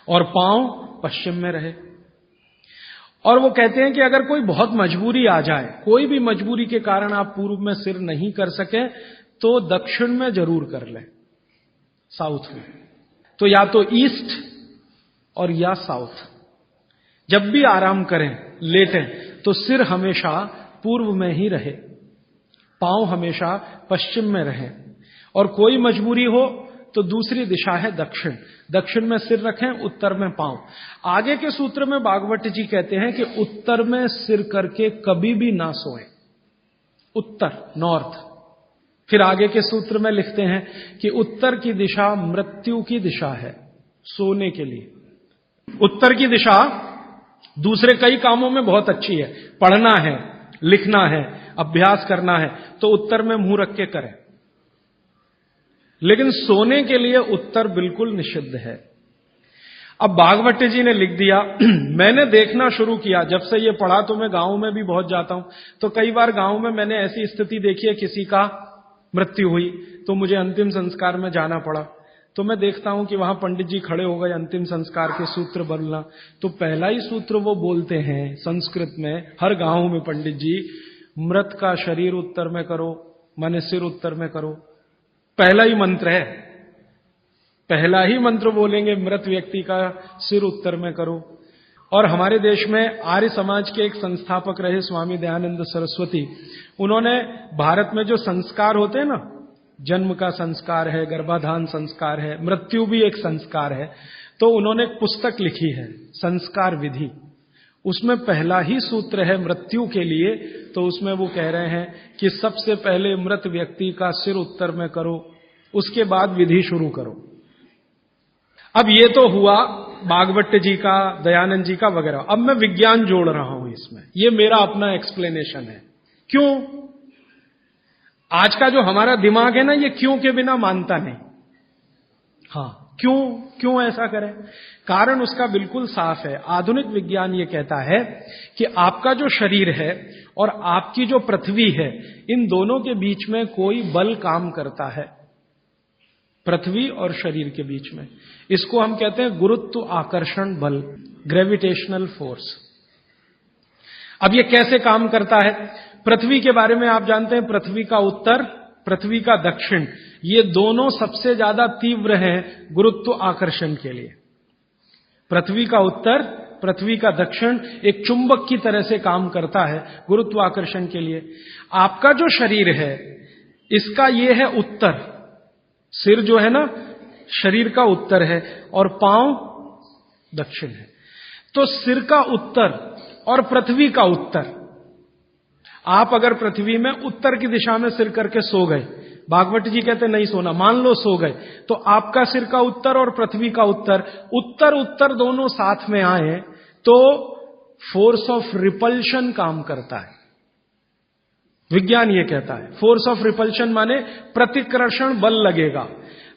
और पांव पश्चिम में रहे। और वो कहते हैं कि अगर कोई बहुत मजबूरी आ जाए, कोई भी मजबूरी के कारण आप पूर्व में सिर नहीं कर सके, तो दक्षिण में जरूर कर लें, साउथ में। तो या तो ईस्ट और या साउथ। जब भी आराम करें, लेटें, तो सिर हमेशा पूर्व में ही रहे, पांव हमेशा पश्चिम में रहे। और कोई मजबूरी हो तो दूसरी दिशा है दक्षिण, दक्षिण में सिर रखें, उत्तर में पांव। आगे के सूत्र में भागवत जी कहते हैं कि उत्तर में सिर करके कभी भी ना सोएं, उत्तर नॉर्थ। फिर आगे के सूत्र में लिखते हैं कि उत्तर की दिशा मृत्यु की दिशा है सोने के लिए। उत्तर की दिशा दूसरे कई कामों में बहुत अच्छी है, पढ़ना है, लिखना है, अभ्यास करना है, तो उत्तर में मुंह रख के करें। लेकिन सोने के लिए उत्तर बिल्कुल निषिद्ध है। अब भागवत जी ने लिख दिया, मैंने देखना शुरू किया, जब से ये पढ़ा तो मैं गांव में भी बहुत जाता हूं, तो कई बार गांव में मैंने ऐसी स्थिति देखी है, किसी का मृत्यु हुई तो मुझे अंतिम संस्कार में जाना पड़ा। तो मैं देखता हूं कि वहां पंडित जी खड़े हो गए अंतिम संस्कार के सूत्र बोलना। तो पहला ही सूत्र वो बोलते हैं संस्कृत में, हर गांव में पंडित जी, मृत का शरीर उत्तर में करो, माने सिर उत्तर में करो। पहला ही मंत्र है, पहला ही मंत्र बोलेंगे, मृत व्यक्ति का सिर उत्तर में करो। और हमारे देश में आर्य समाज के एक संस्थापक रहे स्वामी दयानंद सरस्वती, उन्होंने भारत में जो संस्कार होते हैं ना, जन्म का संस्कार है, गर्भाधान संस्कार है, मृत्यु भी एक संस्कार है, तो उन्होंने एक पुस्तक लिखी है संस्कार विधि। उसमें पहला ही सूत्र है मृत्यु के लिए, तो उसमें वो कह रहे हैं कि सबसे पहले मृत व्यक्ति का सिर उत्तर में करो, उसके बाद विधि शुरू करो। अब ये तो हुआ भागवत जी का, दयानंद जी का वगैरह। अब मैं विज्ञान जोड़ रहा हूं इसमें, ये मेरा अपना एक्सप्लेनेशन है। क्यों? आज का जो हमारा दिमाग है ना, ये क्यों के बिना मानता नहीं। हाँ, क्यों ऐसा करें? कारण उसका बिल्कुल साफ है। आधुनिक विज्ञान ये कहता है कि आपका जो शरीर है और आपकी जो पृथ्वी है, इन दोनों के बीच में कोई बल काम करता है, पृथ्वी और शरीर के बीच में। इसको हम कहते हैं गुरुत्व आकर्षण बल, ग्रेविटेशनल फोर्स। अब ये कैसे काम करता है? पृथ्वी के बारे में आप जानते हैं, पृथ्वी का उत्तर, पृथ्वी का दक्षिण, ये दोनों सबसे ज्यादा तीव्र हैं गुरुत्व आकर्षण के लिए। पृथ्वी का उत्तर, पृथ्वी का दक्षिण एक चुंबक की तरह से काम करता है गुरुत्वाकर्षण के लिए। आपका जो शरीर है, इसका ये है उत्तर, सिर जो है ना शरीर का उत्तर है और पांव दक्षिण है। तो सिर का उत्तर और पृथ्वी का उत्तर, आप अगर पृथ्वी में उत्तर की दिशा में सिर करके सो गए, भागवत जी कहते नहीं सोना, मान लो सो गए, तो आपका सिर का उत्तर और पृथ्वी का उत्तर, उत्तर उत्तर दोनों साथ में आए तो फोर्स ऑफ रिपल्शन काम करता है। विज्ञान ये कहता है फोर्स ऑफ रिपल्शन माने प्रतिकर्षण बल लगेगा।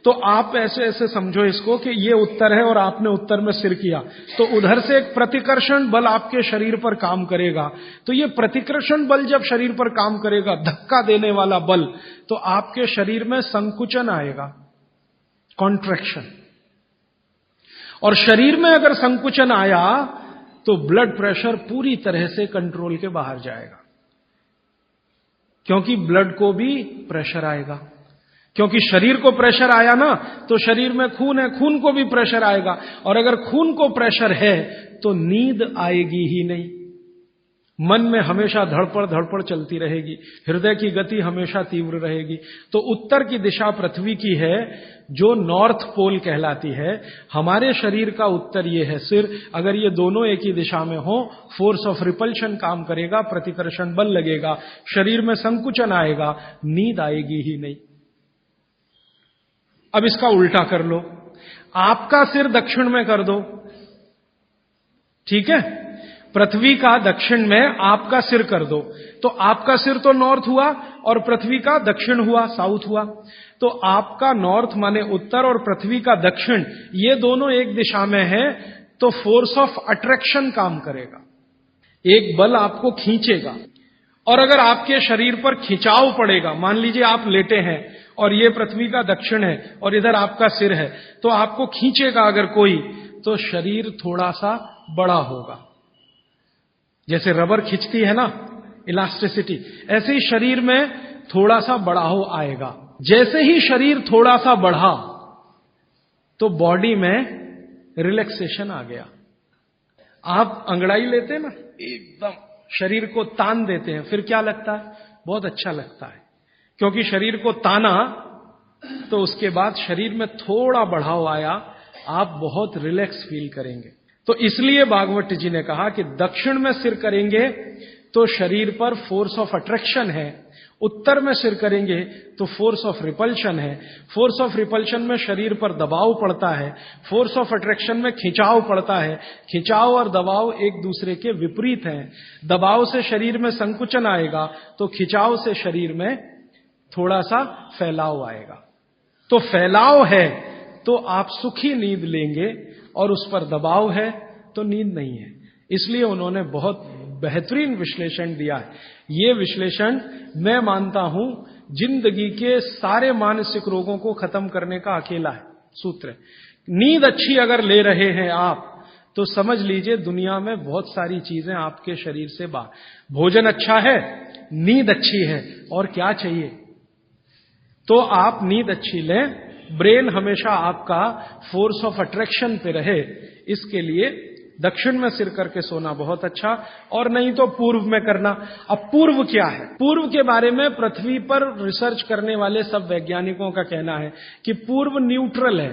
तो आप ऐसे ऐसे समझो इसको कि ये उत्तर है और आपने उत्तर में सिर किया, तो उधर से एक प्रतिकर्षण बल आपके शरीर पर काम करेगा। तो ये प्रतिकर्षण बल जब शरीर पर काम करेगा, धक्का देने वाला बल, तो आपके शरीर में संकुचन आएगा, कॉन्ट्रैक्शन। और शरीर में अगर संकुचन आया तो ब्लड प्रेशर पूरी तरह से कंट्रोल के बाहर जाएगा, क्योंकि ब्लड को भी प्रेशर आएगा। क्योंकि शरीर को प्रेशर आया ना, तो शरीर में खून है, खून को भी प्रेशर आएगा, और अगर खून को प्रेशर है तो नींद आएगी ही नहीं। मन में हमेशा धड़पड़ चलती रहेगी, हृदय की गति हमेशा तीव्र रहेगी। तो उत्तर की दिशा पृथ्वी की है, जो नॉर्थ पोल कहलाती है। हमारे शरीर का उत्तर ये है सिर। अगर ये दोनों एक ही दिशा में हो, फोर्स ऑफ रिपल्शन काम करेगा, प्रतिकर्षण बल लगेगा, शरीर में संकुचन आएगा, नींद आएगी ही नहीं। अब इसका उल्टा कर लो, आपका सिर दक्षिण में कर दो, ठीक है? पृथ्वी का दक्षिण में आपका सिर कर दो, तो आपका सिर तो नॉर्थ हुआ और पृथ्वी का दक्षिण हुआ, साउथ हुआ। तो आपका नॉर्थ माने उत्तर और पृथ्वी का दक्षिण, ये दोनों एक दिशा में है, तो फोर्स ऑफ अट्रैक्शन काम करेगा, एक बल आपको खींचेगा। और अगर आपके शरीर पर खिंचाव पड़ेगा, मान लीजिए आप लेटे हैं और ये पृथ्वी का दक्षिण है और इधर आपका सिर है, तो आपको खींचेगा अगर कोई, तो शरीर थोड़ा सा बड़ा होगा। जैसे रबर खींचती है ना, इलास्टिसिटी, ऐसे ही शरीर में थोड़ा सा बढ़ाव आएगा। जैसे ही शरीर थोड़ा सा बढ़ा तो बॉडी में रिलैक्सेशन आ गया। आप अंगड़ाई लेते हैं ना, एकदम शरीर को तान देते हैं, फिर क्या लगता है? बहुत अच्छा लगता है, क्योंकि शरीर को ताना तो उसके बाद शरीर में थोड़ा बढ़ाव आया, आप बहुत रिलैक्स फील करेंगे। तो इसलिए भागवत जी ने कहा कि दक्षिण में सिर करेंगे तो शरीर पर फोर्स ऑफ अट्रैक्शन है, उत्तर में सिर करेंगे तो फोर्स ऑफ रिपल्शन है। फोर्स ऑफ रिपल्शन में शरीर पर दबाव पड़ता है, फोर्स ऑफ अट्रैक्शन में खिंचाव पड़ता है। खिंचाव और दबाव एक दूसरे के विपरीत हैं। दबाव से शरीर में संकुचन आएगा तो खिंचाव से शरीर में थोड़ा सा फैलाव आएगा। तो फैलाव है तो आप सुखी नींद लेंगे, और उस पर दबाव है तो नींद नहीं है। इसलिए उन्होंने बहुत बेहतरीन विश्लेषण दिया है। ये विश्लेषण मैं मानता हूं जिंदगी के सारे मानसिक रोगों को खत्म करने का अकेला है सूत्र। नींद अच्छी अगर ले रहे हैं आप, तो समझ लीजिए दुनिया में बहुत सारी चीजें आपके शरीर से बाहर। भोजन अच्छा है, नींद अच्छी है, और क्या चाहिए? तो आप नींद अच्छी लें, ब्रेन हमेशा आपका फोर्स ऑफ अट्रैक्शन पे रहे, इसके लिए दक्षिण में सिर करके सोना बहुत अच्छा, और नहीं तो पूर्व में करना। अब पूर्व क्या है? पूर्व के बारे में पृथ्वी पर रिसर्च करने वाले सब वैज्ञानिकों का कहना है कि पूर्व न्यूट्रल है।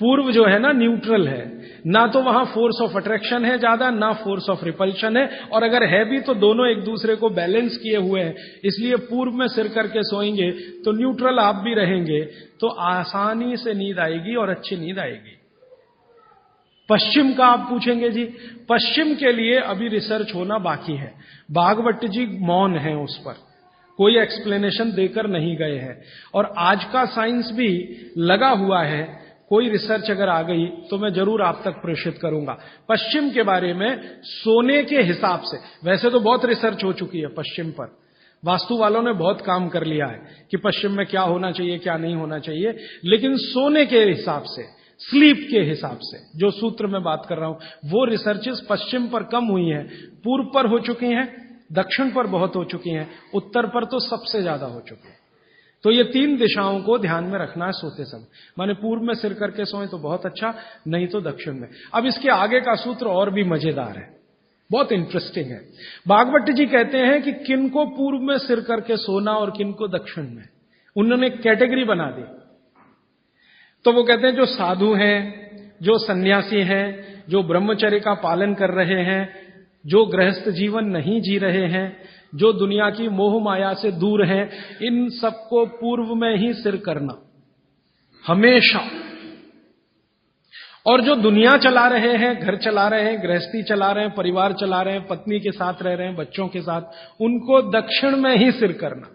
पूर्व जो है ना न्यूट्रल है, ना तो वहां फोर्स ऑफ अट्रैक्शन है ज्यादा, ना फोर्स ऑफ रिपल्शन है, और अगर है भी तो दोनों एक दूसरे को बैलेंस किए हुए हैं। इसलिए पूर्व में सिर करके सोएंगे तो न्यूट्रल आप भी रहेंगे, तो आसानी से नींद आएगी और अच्छी नींद आएगी। पश्चिम का आप पूछेंगे जी, पश्चिम के लिए अभी रिसर्च होना बाकी है। भागवत जी मौन है उस पर, कोई एक्सप्लेनेशन देकर नहीं गए हैं, और आज का साइंस भी लगा हुआ है। कोई रिसर्च अगर आ गई तो मैं जरूर आप तक प्रेषित करूंगा पश्चिम के बारे में। सोने के हिसाब से वैसे तो बहुत रिसर्च हो चुकी है पश्चिम पर, वास्तु वालों ने बहुत काम कर लिया है कि पश्चिम में क्या होना चाहिए क्या नहीं होना चाहिए, लेकिन सोने के हिसाब से, स्लीप के हिसाब से जो सूत्र में बात कर रहा हूं, वो रिसर्चेस पश्चिम पर कम हुई हैं, पूर्व पर हो चुकी हैं, दक्षिण पर बहुत हो चुकी हैं, उत्तर पर तो सबसे ज्यादा हो चुकी है। तो ये 3 दिशाओं को ध्यान में रखना है सोते समय। माने पूर्व में सिर करके सोएं तो बहुत अच्छा, नहीं तो दक्षिण में। अब इसके आगे का सूत्र और भी मजेदार है, बहुत इंटरेस्टिंग है। भागवत जी कहते हैं कि किनको पूर्व में सिर करके सोना और किनको दक्षिण में, उन्होंने कैटेगरी बना दी। तो वो कहते हैं जो साधु हैं, जो सन्यासी हैं, जो ब्रह्मचर्य का पालन कर रहे हैं, जो गृहस्थ जीवन नहीं जी रहे हैं, जो दुनिया की मोह माया से दूर हैं, इन सबको पूर्व में ही सिर करना हमेशा। और जो दुनिया चला रहे हैं, घर चला रहे हैं, गृहस्थी चला रहे हैं, परिवार चला रहे हैं, पत्नी के साथ रह रहे हैं, बच्चों के साथ, उनको दक्षिण में ही सिर करना।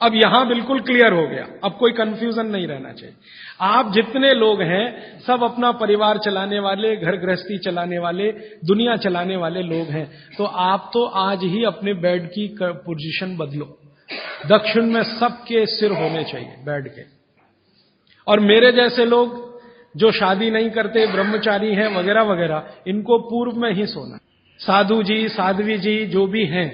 अब यहां बिल्कुल क्लियर हो गया, अब कोई कंफ्यूजन नहीं रहना चाहिए। आप जितने लोग हैं सब अपना परिवार चलाने वाले, घर गृहस्थी चलाने वाले, दुनिया चलाने वाले लोग हैं, तो आप तो आज ही अपने बेड की पोजीशन बदलो। दक्षिण में सबके सिर होने चाहिए बेड के। और मेरे जैसे लोग जो शादी नहीं करते, ब्रह्मचारी हैं वगैरह वगैरह, इनको पूर्व में ही सोना। साधु जी, साध्वी जी जो भी हैं,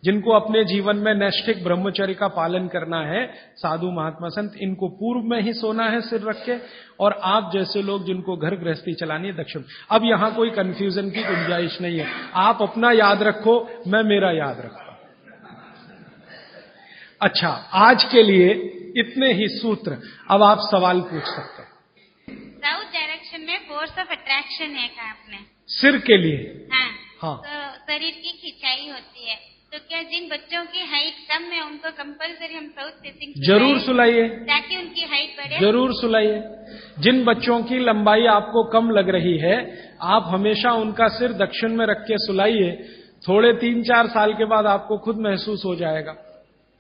जिनको अपने जीवन में नैष्ठिक ब्रह्मचर्य का पालन करना है, साधु महात्मा संत, इनको पूर्व में ही सोना है सिर रख के। और आप जैसे लोग जिनको घर गृहस्थी चलानी है, दक्षिण। अब यहां कोई कंफ्यूजन की गुंजाइश नहीं है, आप अपना याद रखो, मैं मेरा याद रखता हूं। अच्छा, आज के लिए इतने ही सूत्र। अब आप सवाल पूछ सकते हैं। साउथ डायरेक्शन में फोर्स ऑफ अट्रैक्शन है कहा आपने, सिर के लिए? हाँ। तो शरीर की खिंचाई होती है, तो क्या जिन बच्चों की हाइट कम है उनको कंपलसरी हम साउथ फेसिंग जरूर सुलाइए, ताकि उनकी हाइट बढ़े? जरूर सुलाइए। जिन बच्चों की लंबाई आपको कम लग रही है, आप हमेशा उनका सिर दक्षिण में रख के सुलाइए। थोड़े 3-4 साल के बाद आपको खुद महसूस हो जाएगा,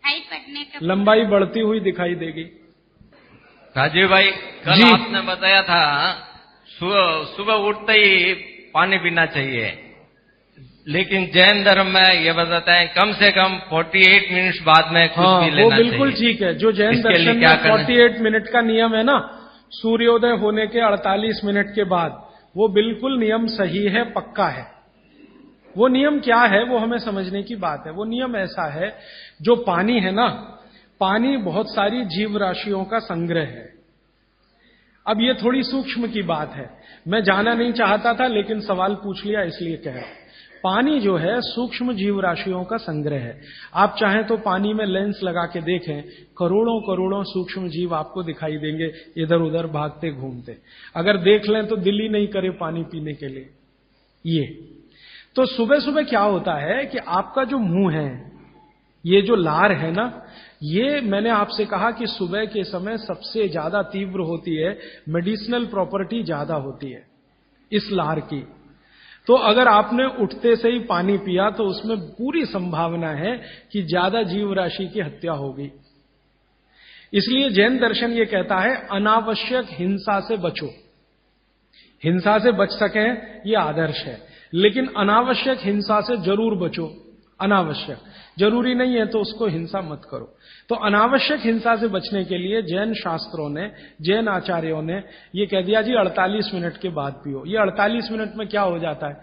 हाइट बढ़ने का, लंबाई बढ़ती हुई दिखाई देगी। राजीव भाई, कल आपने बताया था सुबह उठते ही पानी पीना चाहिए, लेकिन जैन धर्म में ये बताता है कम से कम 48 मिनट बाद में कुछ भी लेना चाहिए। वो बिल्कुल ठीक है। जो जैन दर्शन में 48 मिनट का नियम है ना, सूर्योदय होने के 48 मिनट के बाद, वो बिल्कुल नियम सही है, पक्का है। वो नियम क्या है वो हमें समझने की बात है। वो नियम ऐसा है, जो पानी है ना, पानी बहुत सारी जीव राशियों का संग्रह है। अब ये थोड़ी सूक्ष्म की बात है, मैं जाना नहीं चाहता था लेकिन सवाल पूछ लिया इसलिए कह रहा हूं। पानी जो है सूक्ष्म जीव राशियों का संग्रह है। आप चाहें तो पानी में लेंस लगा के देखें, करोड़ों करोड़ों सूक्ष्म जीव आपको दिखाई देंगे इधर उधर भागते घूमते। अगर देख लें तो दिल ही नहीं करे पानी पीने के लिए। ये तो सुबह सुबह क्या होता है कि आपका जो मुंह है, ये जो लार है ना, ये मैंने आपसे कहा कि सुबह के समय सबसे ज्यादा तीव्र होती है, मेडिसिनल प्रॉपर्टी ज्यादा होती है इस लार की। तो अगर आपने उठते से ही पानी पिया तो उसमें पूरी संभावना है कि ज्यादा जीव राशि की हत्या होगी। इसलिए जैन दर्शन ये कहता है अनावश्यक हिंसा से बचो। हिंसा से बच सकें ये आदर्श है, लेकिन अनावश्यक हिंसा से जरूर बचो। अनावश्यक, जरूरी नहीं है तो उसको हिंसा मत करो। तो अनावश्यक हिंसा से बचने के लिए जैन शास्त्रों ने, जैन आचार्यों ने ये कह दिया जी 48 मिनट के बाद पियो। ये 48 मिनट में क्या हो जाता है,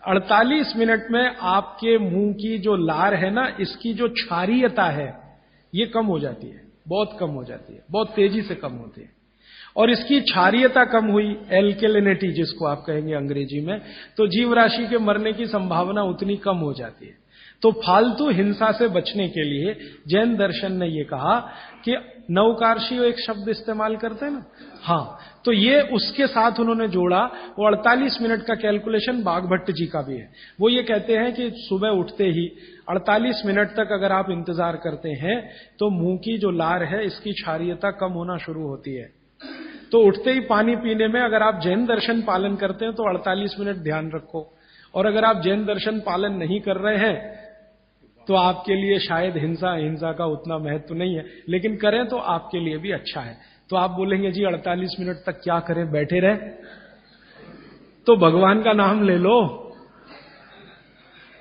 48 मिनट में आपके मुंह की जो लार है ना, इसकी जो क्षारीयता है ये कम हो जाती है, बहुत कम हो जाती है, बहुत तेजी से कम होती है। और इसकी क्षारीयता कम हुई, एल्केलिनिटी जिसको आप कहेंगे अंग्रेजी में, तो जीव राशि के मरने की संभावना उतनी कम हो जाती है। तो फालतू हिंसा से बचने के लिए जैन दर्शन ने यह कहा कि नवकार्षीय एक शब्द इस्तेमाल करते हैं ना, हाँ, तो ये उसके साथ उन्होंने जोड़ा। वो 48 मिनट का कैलकुलेशन बागभट्ट जी का भी है। वो ये कहते हैं कि सुबह उठते ही 48 मिनट तक अगर आप इंतजार करते हैं तो मुंह की जो लार है इसकी क्षारीयता कम होना शुरू होती है। तो उठते ही पानी पीने में अगर आप जैन दर्शन पालन करते हैं तो 48 मिनट ध्यान रखो, और अगर आप जैन दर्शन पालन नहीं कर रहे हैं तो आपके लिए शायद हिंसा का उतना महत्व नहीं है, लेकिन करें तो आपके लिए भी अच्छा है। तो आप बोलेंगे जी 48 मिनट तक क्या करें, बैठे रहे? तो भगवान का नाम ले लो,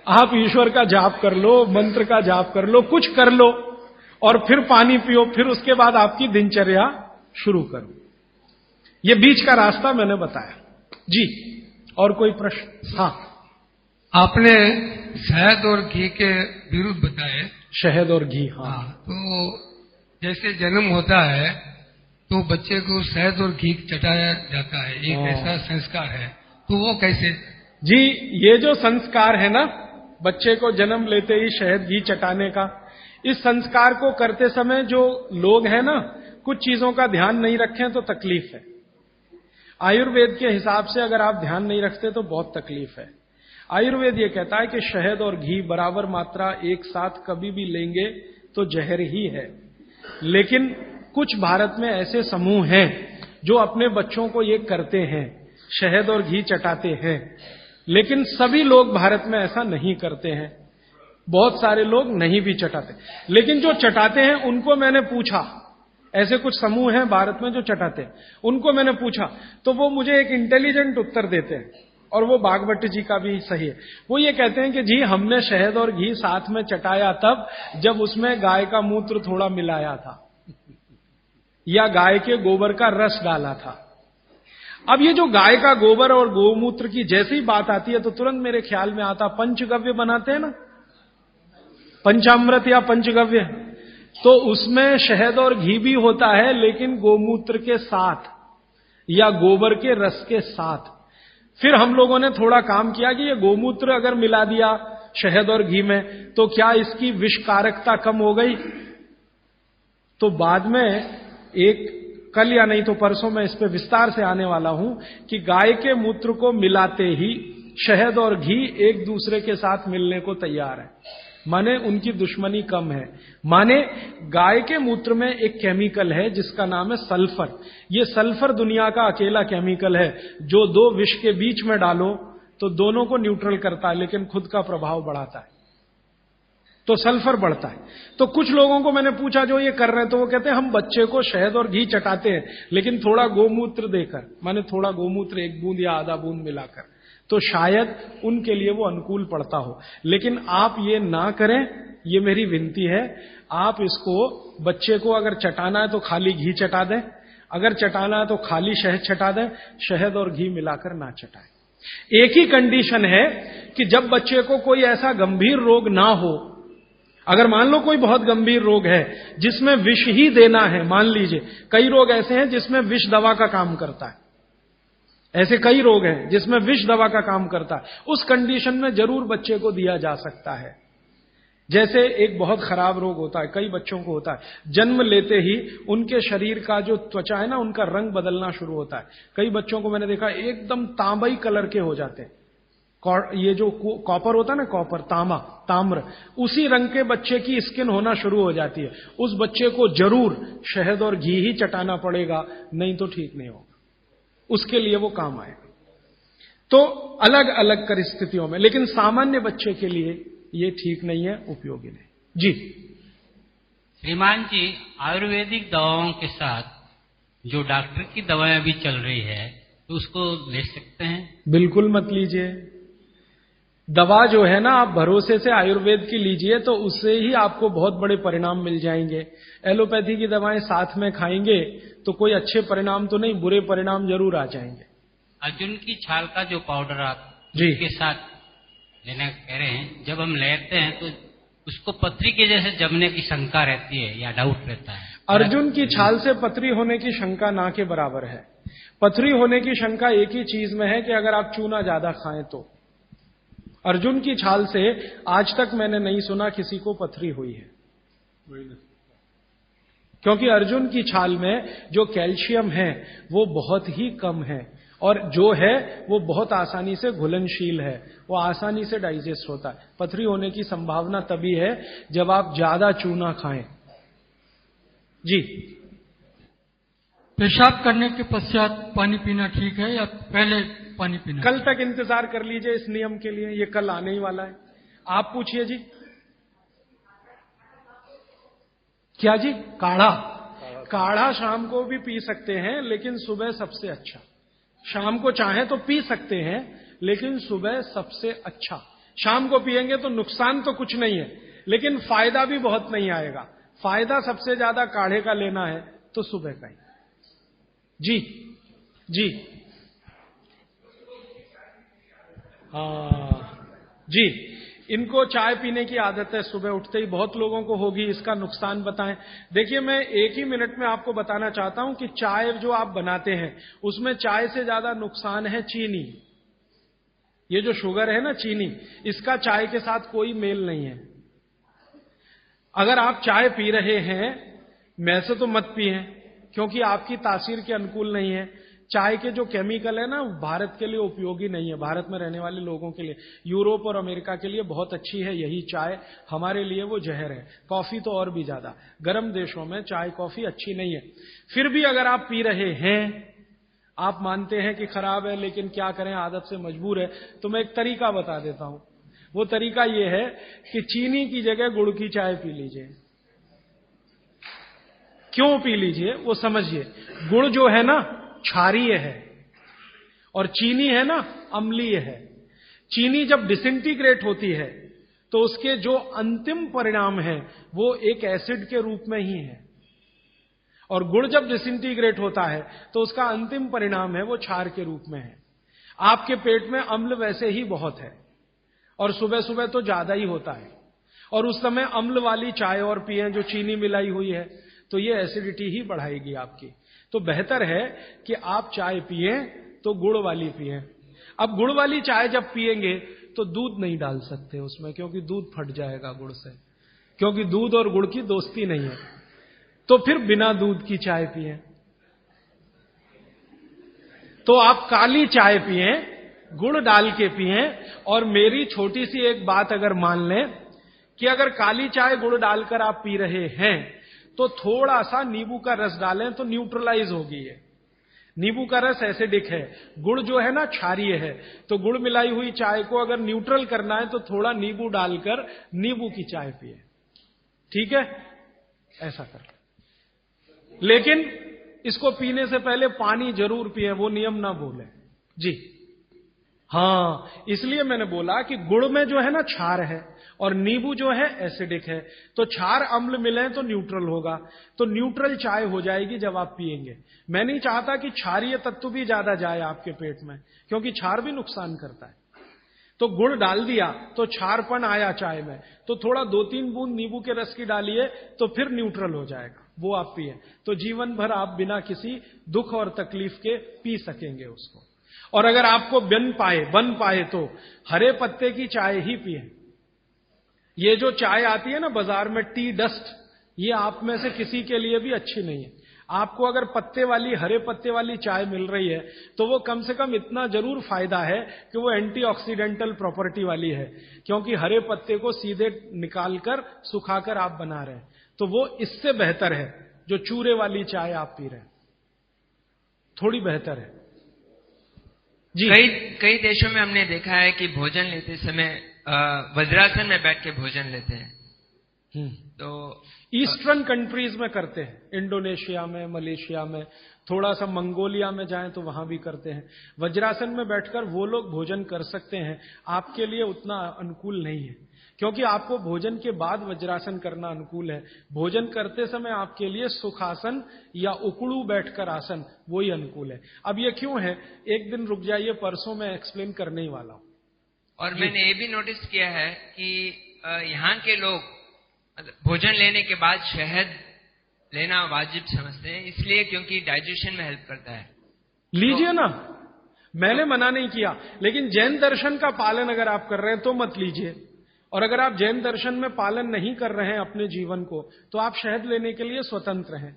आप ईश्वर का जाप कर लो, मंत्र का जाप कर लो, कुछ कर लो, और फिर पानी पियो, फिर उसके बाद आपकी दिनचर्या शुरू करो। ये बीच का रास्ता मैंने बताया जी। और कोई प्रश्न? हाँ, आपने शहद और घी के विरुद्ध बताए। शहद और घी, हाँ। तो जैसे जन्म होता है तो बच्चे को शहद और घी चटाया जाता है, एक ऐसा संस्कार है, तो वो कैसे? जी, ये जो संस्कार है ना, बच्चे को जन्म लेते ही शहद घी चटाने का, इस संस्कार को करते समय जो लोग हैं ना, कुछ चीजों का ध्यान नहीं रखें तो तकलीफ है। आयुर्वेद के हिसाब से अगर आप ध्यान नहीं रखते तो बहुत तकलीफ है। आयुर्वेद ये कहता है कि शहद और घी बराबर मात्रा एक साथ कभी भी लेंगे तो जहर ही है। लेकिन कुछ भारत में ऐसे समूह हैं जो अपने बच्चों को ये करते हैं, शहद और घी चटाते हैं, लेकिन सभी लोग भारत में ऐसा नहीं करते हैं। बहुत सारे लोग नहीं भी चटाते, लेकिन जो चटाते हैं उनको मैंने पूछा, ऐसे कुछ समूह हैं भारत में जो चटाते हैं, उनको मैंने पूछा तो वो मुझे एक इंटेलिजेंट उत्तर देते हैं, और वो बागभट्ट जी का भी सही है। वो ये कहते हैं कि जी हमने शहद और घी साथ में चटाया तब जब उसमें गाय का मूत्र थोड़ा मिलाया था या गाय के गोबर का रस डाला था। अब ये जो गाय का गोबर और गोमूत्र की जैसी बात आती है तो तुरंत मेरे ख्याल में आता, पंचगव्य बनाते हैं ना, पंचामृत या पंचगव्य, तो उसमें शहद और घी भी होता है, लेकिन गोमूत्र के साथ या गोबर के रस के साथ। फिर हम लोगों ने थोड़ा काम किया कि ये गोमूत्र अगर मिला दिया शहद और घी में तो क्या इसकी विषकारकता कम हो गई? तो बाद में कल या नहीं तो परसों मैं इस पे विस्तार से आने वाला हूं कि गाय के मूत्र को मिलाते ही शहद और घी एक दूसरे के साथ मिलने को तैयार है, माने उनकी दुश्मनी कम है। माने गाय के मूत्र में एक केमिकल है जिसका नाम है सल्फर। ये सल्फर दुनिया का अकेला केमिकल है जो दो विष के बीच में डालो तो दोनों को न्यूट्रल करता है, लेकिन खुद का प्रभाव बढ़ाता है, तो सल्फर बढ़ता है। तो कुछ लोगों को मैंने पूछा जो ये कर रहे हैं, तो वो कहते हैं हम बच्चे को शहद और घी चटाते हैं, लेकिन थोड़ा गोमूत्र देकर, माने थोड़ा गोमूत्र 1 बूंद या आधा बूंद मिलाकर, तो शायद उनके लिए वो अनुकूल पड़ता हो। लेकिन आप ये ना करें, ये मेरी विनती है। आप इसको, बच्चे को अगर चटाना है तो खाली घी चटा दें, अगर चटाना है तो खाली शहद चटा दें, शहद और घी मिलाकर ना चटाएं। एक ही कंडीशन है कि जब बच्चे को कोई ऐसा गंभीर रोग ना हो, अगर मान लो कोई बहुत गंभीर रोग है जिसमें विष ही देना है, मान लीजिए कई रोग ऐसे हैं जिसमें विष दवा का काम करता है, ऐसे कई रोग हैं जिसमें विष दवा का काम करता है, उस कंडीशन में जरूर बच्चे को दिया जा सकता है। जैसे एक बहुत खराब रोग होता है, कई बच्चों को होता है, जन्म लेते ही उनके शरीर का जो त्वचा है ना, उनका रंग बदलना शुरू होता है। कई बच्चों को मैंने देखा एकदम तांबई कलर के हो जाते हैं, ये जो कॉपर होता है ना, कॉपर, ताम्र, उसी रंग के बच्चे की स्किन होना शुरू हो जाती है। उस बच्चे को जरूर शहद और घी ही चटाना पड़ेगा, नहीं तो ठीक नहीं होगा, उसके लिए वो काम आएगा। तो अलग अलग परिस्थितियों में, लेकिन सामान्य बच्चे के लिए ये ठीक नहीं है, उपयोगी नहीं। जी श्रीमान जी, आयुर्वेदिक दवाओं के साथ जो डॉक्टर की दवाएं अभी चल रही है तो उसको ले सकते हैं? बिल्कुल मत लीजिए। दवा जो है ना, आप भरोसे से आयुर्वेद की लीजिए तो उससे ही आपको बहुत बड़े परिणाम मिल जाएंगे। एलोपैथी की दवाएं साथ में खाएंगे तो कोई अच्छे परिणाम तो नहीं, बुरे परिणाम जरूर आ जाएंगे। अर्जुन की छाल का जो पाउडर आप जी के साथ लेना कह रहे हैं, जब हम लेते हैं तो उसको पथरी के जैसे जमने की शंका रहती है या डाउट रहता है? अर्जुन की छाल से पथरी होने की शंका ना के बराबर है। पथरी होने की शंका एक ही चीज में है कि अगर आप चूना ज्यादा खाएं तो। अर्जुन की छाल से आज तक मैंने नहीं सुना किसी को पथरी हुई है, क्योंकि अर्जुन की छाल में जो कैल्शियम है वो बहुत ही कम है, और जो है वो बहुत आसानी से घुलनशील है, वो आसानी से डाइजेस्ट होता है। पथरी होने की संभावना तभी है जब आप ज्यादा चूना खाएं। जी, पेशाब करने के पश्चात पानी पीना ठीक है या पहले पानी पीना? कल तक इंतजार कर लीजिए इस नियम के लिए, ये कल आने ही वाला है। आप पूछिए जी। क्या जी? काढ़ा शाम को भी पी सकते हैं, लेकिन सुबह सबसे अच्छा। शाम को चाहे तो पी सकते हैं, लेकिन सुबह सबसे अच्छा। शाम को पिएंगे तो नुकसान तो कुछ नहीं है, लेकिन फायदा भी बहुत नहीं आएगा। फायदा सबसे ज्यादा काढ़े का लेना है तो सुबह का ही। जी जी जी, इनको चाय पीने की आदत है सुबह उठते ही, बहुत लोगों को होगी। इसका नुकसान बताएं। देखिए, मैं एक ही मिनट में आपको बताना चाहता हूं कि चाय जो आप बनाते हैं उसमें चाय से ज्यादा नुकसान है चीनी। ये जो शुगर है ना, चीनी, इसका चाय के साथ कोई मेल नहीं है। अगर आप चाय पी रहे हैं, मैं से तो मत पिए, क्योंकि आपकी तासीर के अनुकूल नहीं है। चाय के जो केमिकल है ना, भारत के लिए उपयोगी नहीं है, भारत में रहने वाले लोगों के लिए। यूरोप और अमेरिका के लिए बहुत अच्छी है यही चाय, हमारे लिए वो जहर है। कॉफी तो और भी ज्यादा, गर्म देशों में चाय कॉफी अच्छी नहीं है। फिर भी अगर आप पी रहे हैं, आप मानते हैं कि खराब है, लेकिन क्या करें, आदत से मजबूर है, तो मैं एक तरीका बता देता हूं। वो तरीका ये है कि चीनी की जगह गुड़ की चाय पी लीजिए। क्यों पी लीजिए वो समझिए। गुड़ जो है ना क्षारीय है, और चीनी है ना अम्लीय है। चीनी जब डिसइंटीग्रेट होती है तो उसके जो अंतिम परिणाम है वो एक एसिड के रूप में ही है, और गुड़ जब डिसइंटीग्रेट होता है तो उसका अंतिम परिणाम है वो क्षार के रूप में है। आपके पेट में अम्ल वैसे ही बहुत है, और सुबह सुबह तो ज्यादा ही होता है, और उस समय अम्ल वाली चाय और पिए जो चीनी मिलाई हुई है, तो ये एसिडिटी ही बढ़ाएगी आपकी। तो बेहतर है कि आप चाय पिए तो गुड़ वाली पिए। अब गुड़ वाली चाय जब पिएंगे तो दूध नहीं डाल सकते उसमें, क्योंकि दूध फट जाएगा गुड़ से, क्योंकि दूध और गुड़ की दोस्ती नहीं है। तो फिर बिना दूध की चाय पिए। तो आप काली चाय पिए, गुड़ डाल के पिए। और मेरी छोटी सी एक बात अगर मान लें कि अगर काली चाय गुड़ डालकर आप पी रहे हैं तो थोड़ा सा नींबू का रस डालें तो न्यूट्रलाइज होगी ये। नींबू का रस एसिडिक है, गुड़ जो है ना क्षारीय है, तो गुड़ मिलाई हुई चाय को अगर न्यूट्रल करना है तो थोड़ा नींबू डालकर नींबू की चाय पिए। ठीक है, ऐसा कर। लेकिन इसको पीने से पहले पानी जरूर पिए, वो नियम ना भूलें। जी हाँ, इसलिए मैंने बोला कि गुड़ में जो है ना क्षार है और नींबू जो है एसिडिक है, तो क्षार अम्ल मिले तो न्यूट्रल होगा, तो न्यूट्रल चाय हो जाएगी जब आप पिएंगे। मैं नहीं चाहता कि क्षारीय तत्व भी ज्यादा जाए आपके पेट में, क्योंकि क्षार भी नुकसान करता है। तो गुड़ डाल दिया तो क्षारपन आया चाय में, तो थोड़ा 2-3 बूंद नींबू के रस की डालिए तो फिर न्यूट्रल हो जाएगा, वो आप पिए। तो जीवन भर आप बिना किसी दुख और तकलीफ के पी सकेंगे उसको। और अगर आपको बन पाए तो हरे पत्ते की चाय ही पिए। ये जो चाय आती है ना बाजार में, टी डस्ट, ये आप में से किसी के लिए भी अच्छी नहीं है। आपको अगर पत्ते वाली, हरे पत्ते वाली चाय मिल रही है तो वो कम से कम इतना जरूर फायदा है कि वो एंटीऑक्सीडेंटल प्रॉपर्टी वाली है, क्योंकि हरे पत्ते को सीधे निकालकर सुखाकर आप बना रहे हैं। तो वो इससे बेहतर है जो चूरे वाली चाय आप पी रहे हैं, थोड़ी बेहतर है। जी, कई देशों में हमने देखा है कि भोजन लेते समय वज्रासन में बैठ के भोजन लेते हैं। तो ईस्टर्न कंट्रीज में करते हैं, इंडोनेशिया में, मलेशिया में, थोड़ा सा मंगोलिया में जाएं तो वहां भी करते हैं। वज्रासन में बैठकर वो लोग भोजन कर सकते हैं, आपके लिए उतना अनुकूल नहीं है, क्योंकि आपको भोजन के बाद वज्रासन करना अनुकूल है। भोजन करते समय आपके लिए सुखासन या उकड़ू बैठकर आसन, वही अनुकूल है। अब ये क्यों है, एक दिन रुक जाइए, परसों मैं एक्सप्लेन करने ही वाला हूं। और मैंने ये भी नोटिस किया है कि यहाँ के लोग भोजन लेने के बाद शहद लेना वाजिब समझते हैं, इसलिए क्योंकि डाइजेशन में हेल्प करता है। लीजिए ना, मैंने मना नहीं किया, लेकिन जैन दर्शन का पालन अगर आप कर रहे हैं तो मत लीजिए। और अगर आप जैन दर्शन में पालन नहीं कर रहे हैं अपने जीवन को, तो आप शहद लेने के लिए स्वतंत्र हैं।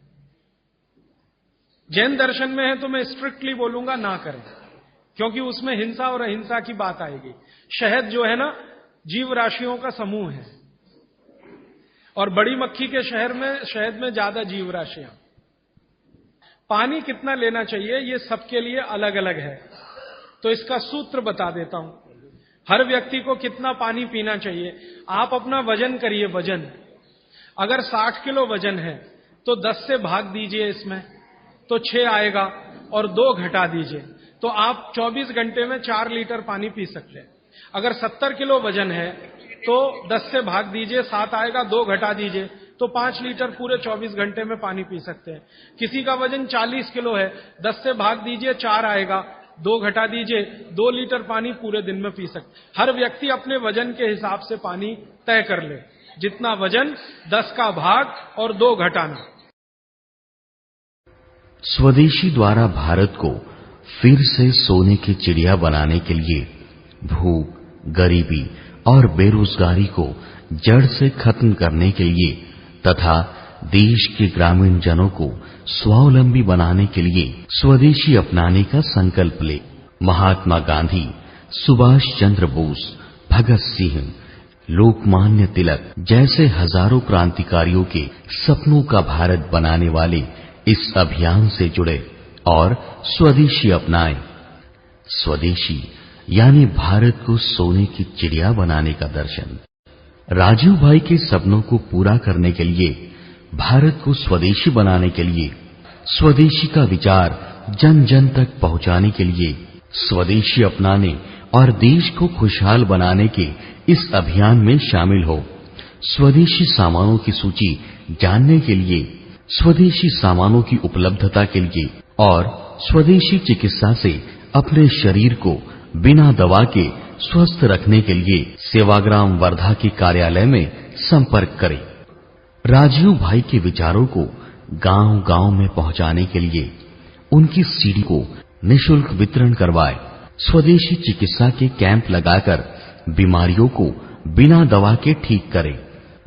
जैन दर्शन में है तो मैं स्ट्रिक्टली बोलूंगा ना करें, क्योंकि उसमें हिंसा और अहिंसा की बात आएगी। शहद जो है ना, जीव राशियों का समूह है, और बड़ी मक्खी के शहद में ज्यादा जीव राशियां। पानी कितना लेना चाहिए ये सबके लिए अलग अलग है, तो इसका सूत्र बता देता हूं। हर व्यक्ति को कितना पानी पीना चाहिए, आप अपना वजन करिए। वजन अगर 60 किलो वजन है तो 10 से भाग दीजिए इसमें, तो 6 आएगा, और 2 घटा दीजिए, तो आप 24 घंटे में 4 लीटर पानी पी सकते हैं। अगर 70 किलो वजन है तो 10 से भाग दीजिए, 7 आएगा, 2 घटा दीजिए, तो 5 लीटर पूरे 24 घंटे में पानी पी सकते हैं। किसी का वजन 40 किलो है, 10 से भाग दीजिए, 4 आएगा, 2 घटा दीजिए, 2 लीटर पानी पूरे दिन में पी सकते। हर व्यक्ति अपने वजन के हिसाब से पानी तय कर ले, जितना वजन 10 का भाग और 2 घटाना। स्वदेशी द्वारा भारत को फिर से सोने की चिड़िया बनाने के लिए भूख, गरीबी और बेरोजगारी को जड़ से खत्म करने के लिए तथा देश के ग्रामीण जनों को स्वावलंबी बनाने के लिए स्वदेशी अपनाने का संकल्प ले। महात्मा गांधी, सुभाष चंद्र बोस, भगत सिंह, लोकमान्य तिलक जैसे हजारों क्रांतिकारियों के सपनों का भारत बनाने वाले इस अभियान से जुड़े और स्वदेशी अपनाएं। स्वदेशी यानी भारत को सोने की चिड़िया बनाने का दर्शन। राजीव भाई के सपनों को पूरा करने के लिए, भारत को स्वदेशी बनाने के लिए, स्वदेशी का विचार जन जन तक पहुंचाने के लिए, स्वदेशी अपनाने और देश को खुशहाल बनाने के इस अभियान में शामिल हो। स्वदेशी सामानों की सूची जानने के लिए, स्वदेशी सामानों की उपलब्धता के लिए और स्वदेशी चिकित्सा से अपने शरीर को बिना दवा के स्वस्थ रखने के लिए सेवाग्राम वर्धा के कार्यालय में संपर्क करें। राजीव भाई के विचारों को गांव-गांव में पहुंचाने के लिए उनकी सीडी को निशुल्क वितरण करवाए। स्वदेशी चिकित्सा के कैंप लगाकर बीमारियों को बिना दवा के ठीक करें।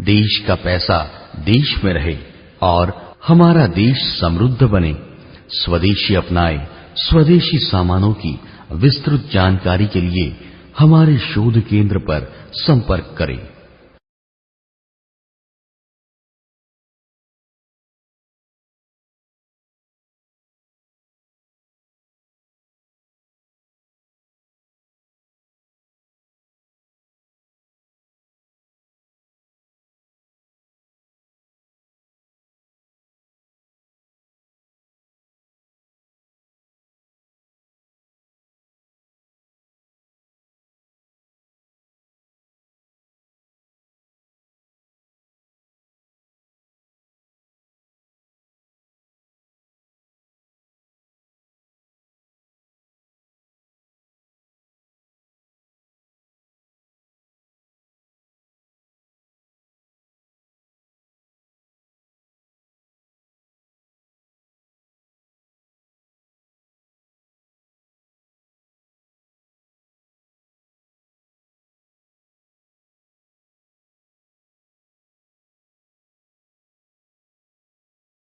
देश का पैसा देश में रहे और हमारा देश समृद्ध बने। स्वदेशी अपनाए। स्वदेशी सामानों की विस्तृत जानकारी के लिए हमारे शोध केंद्र पर संपर्क करें।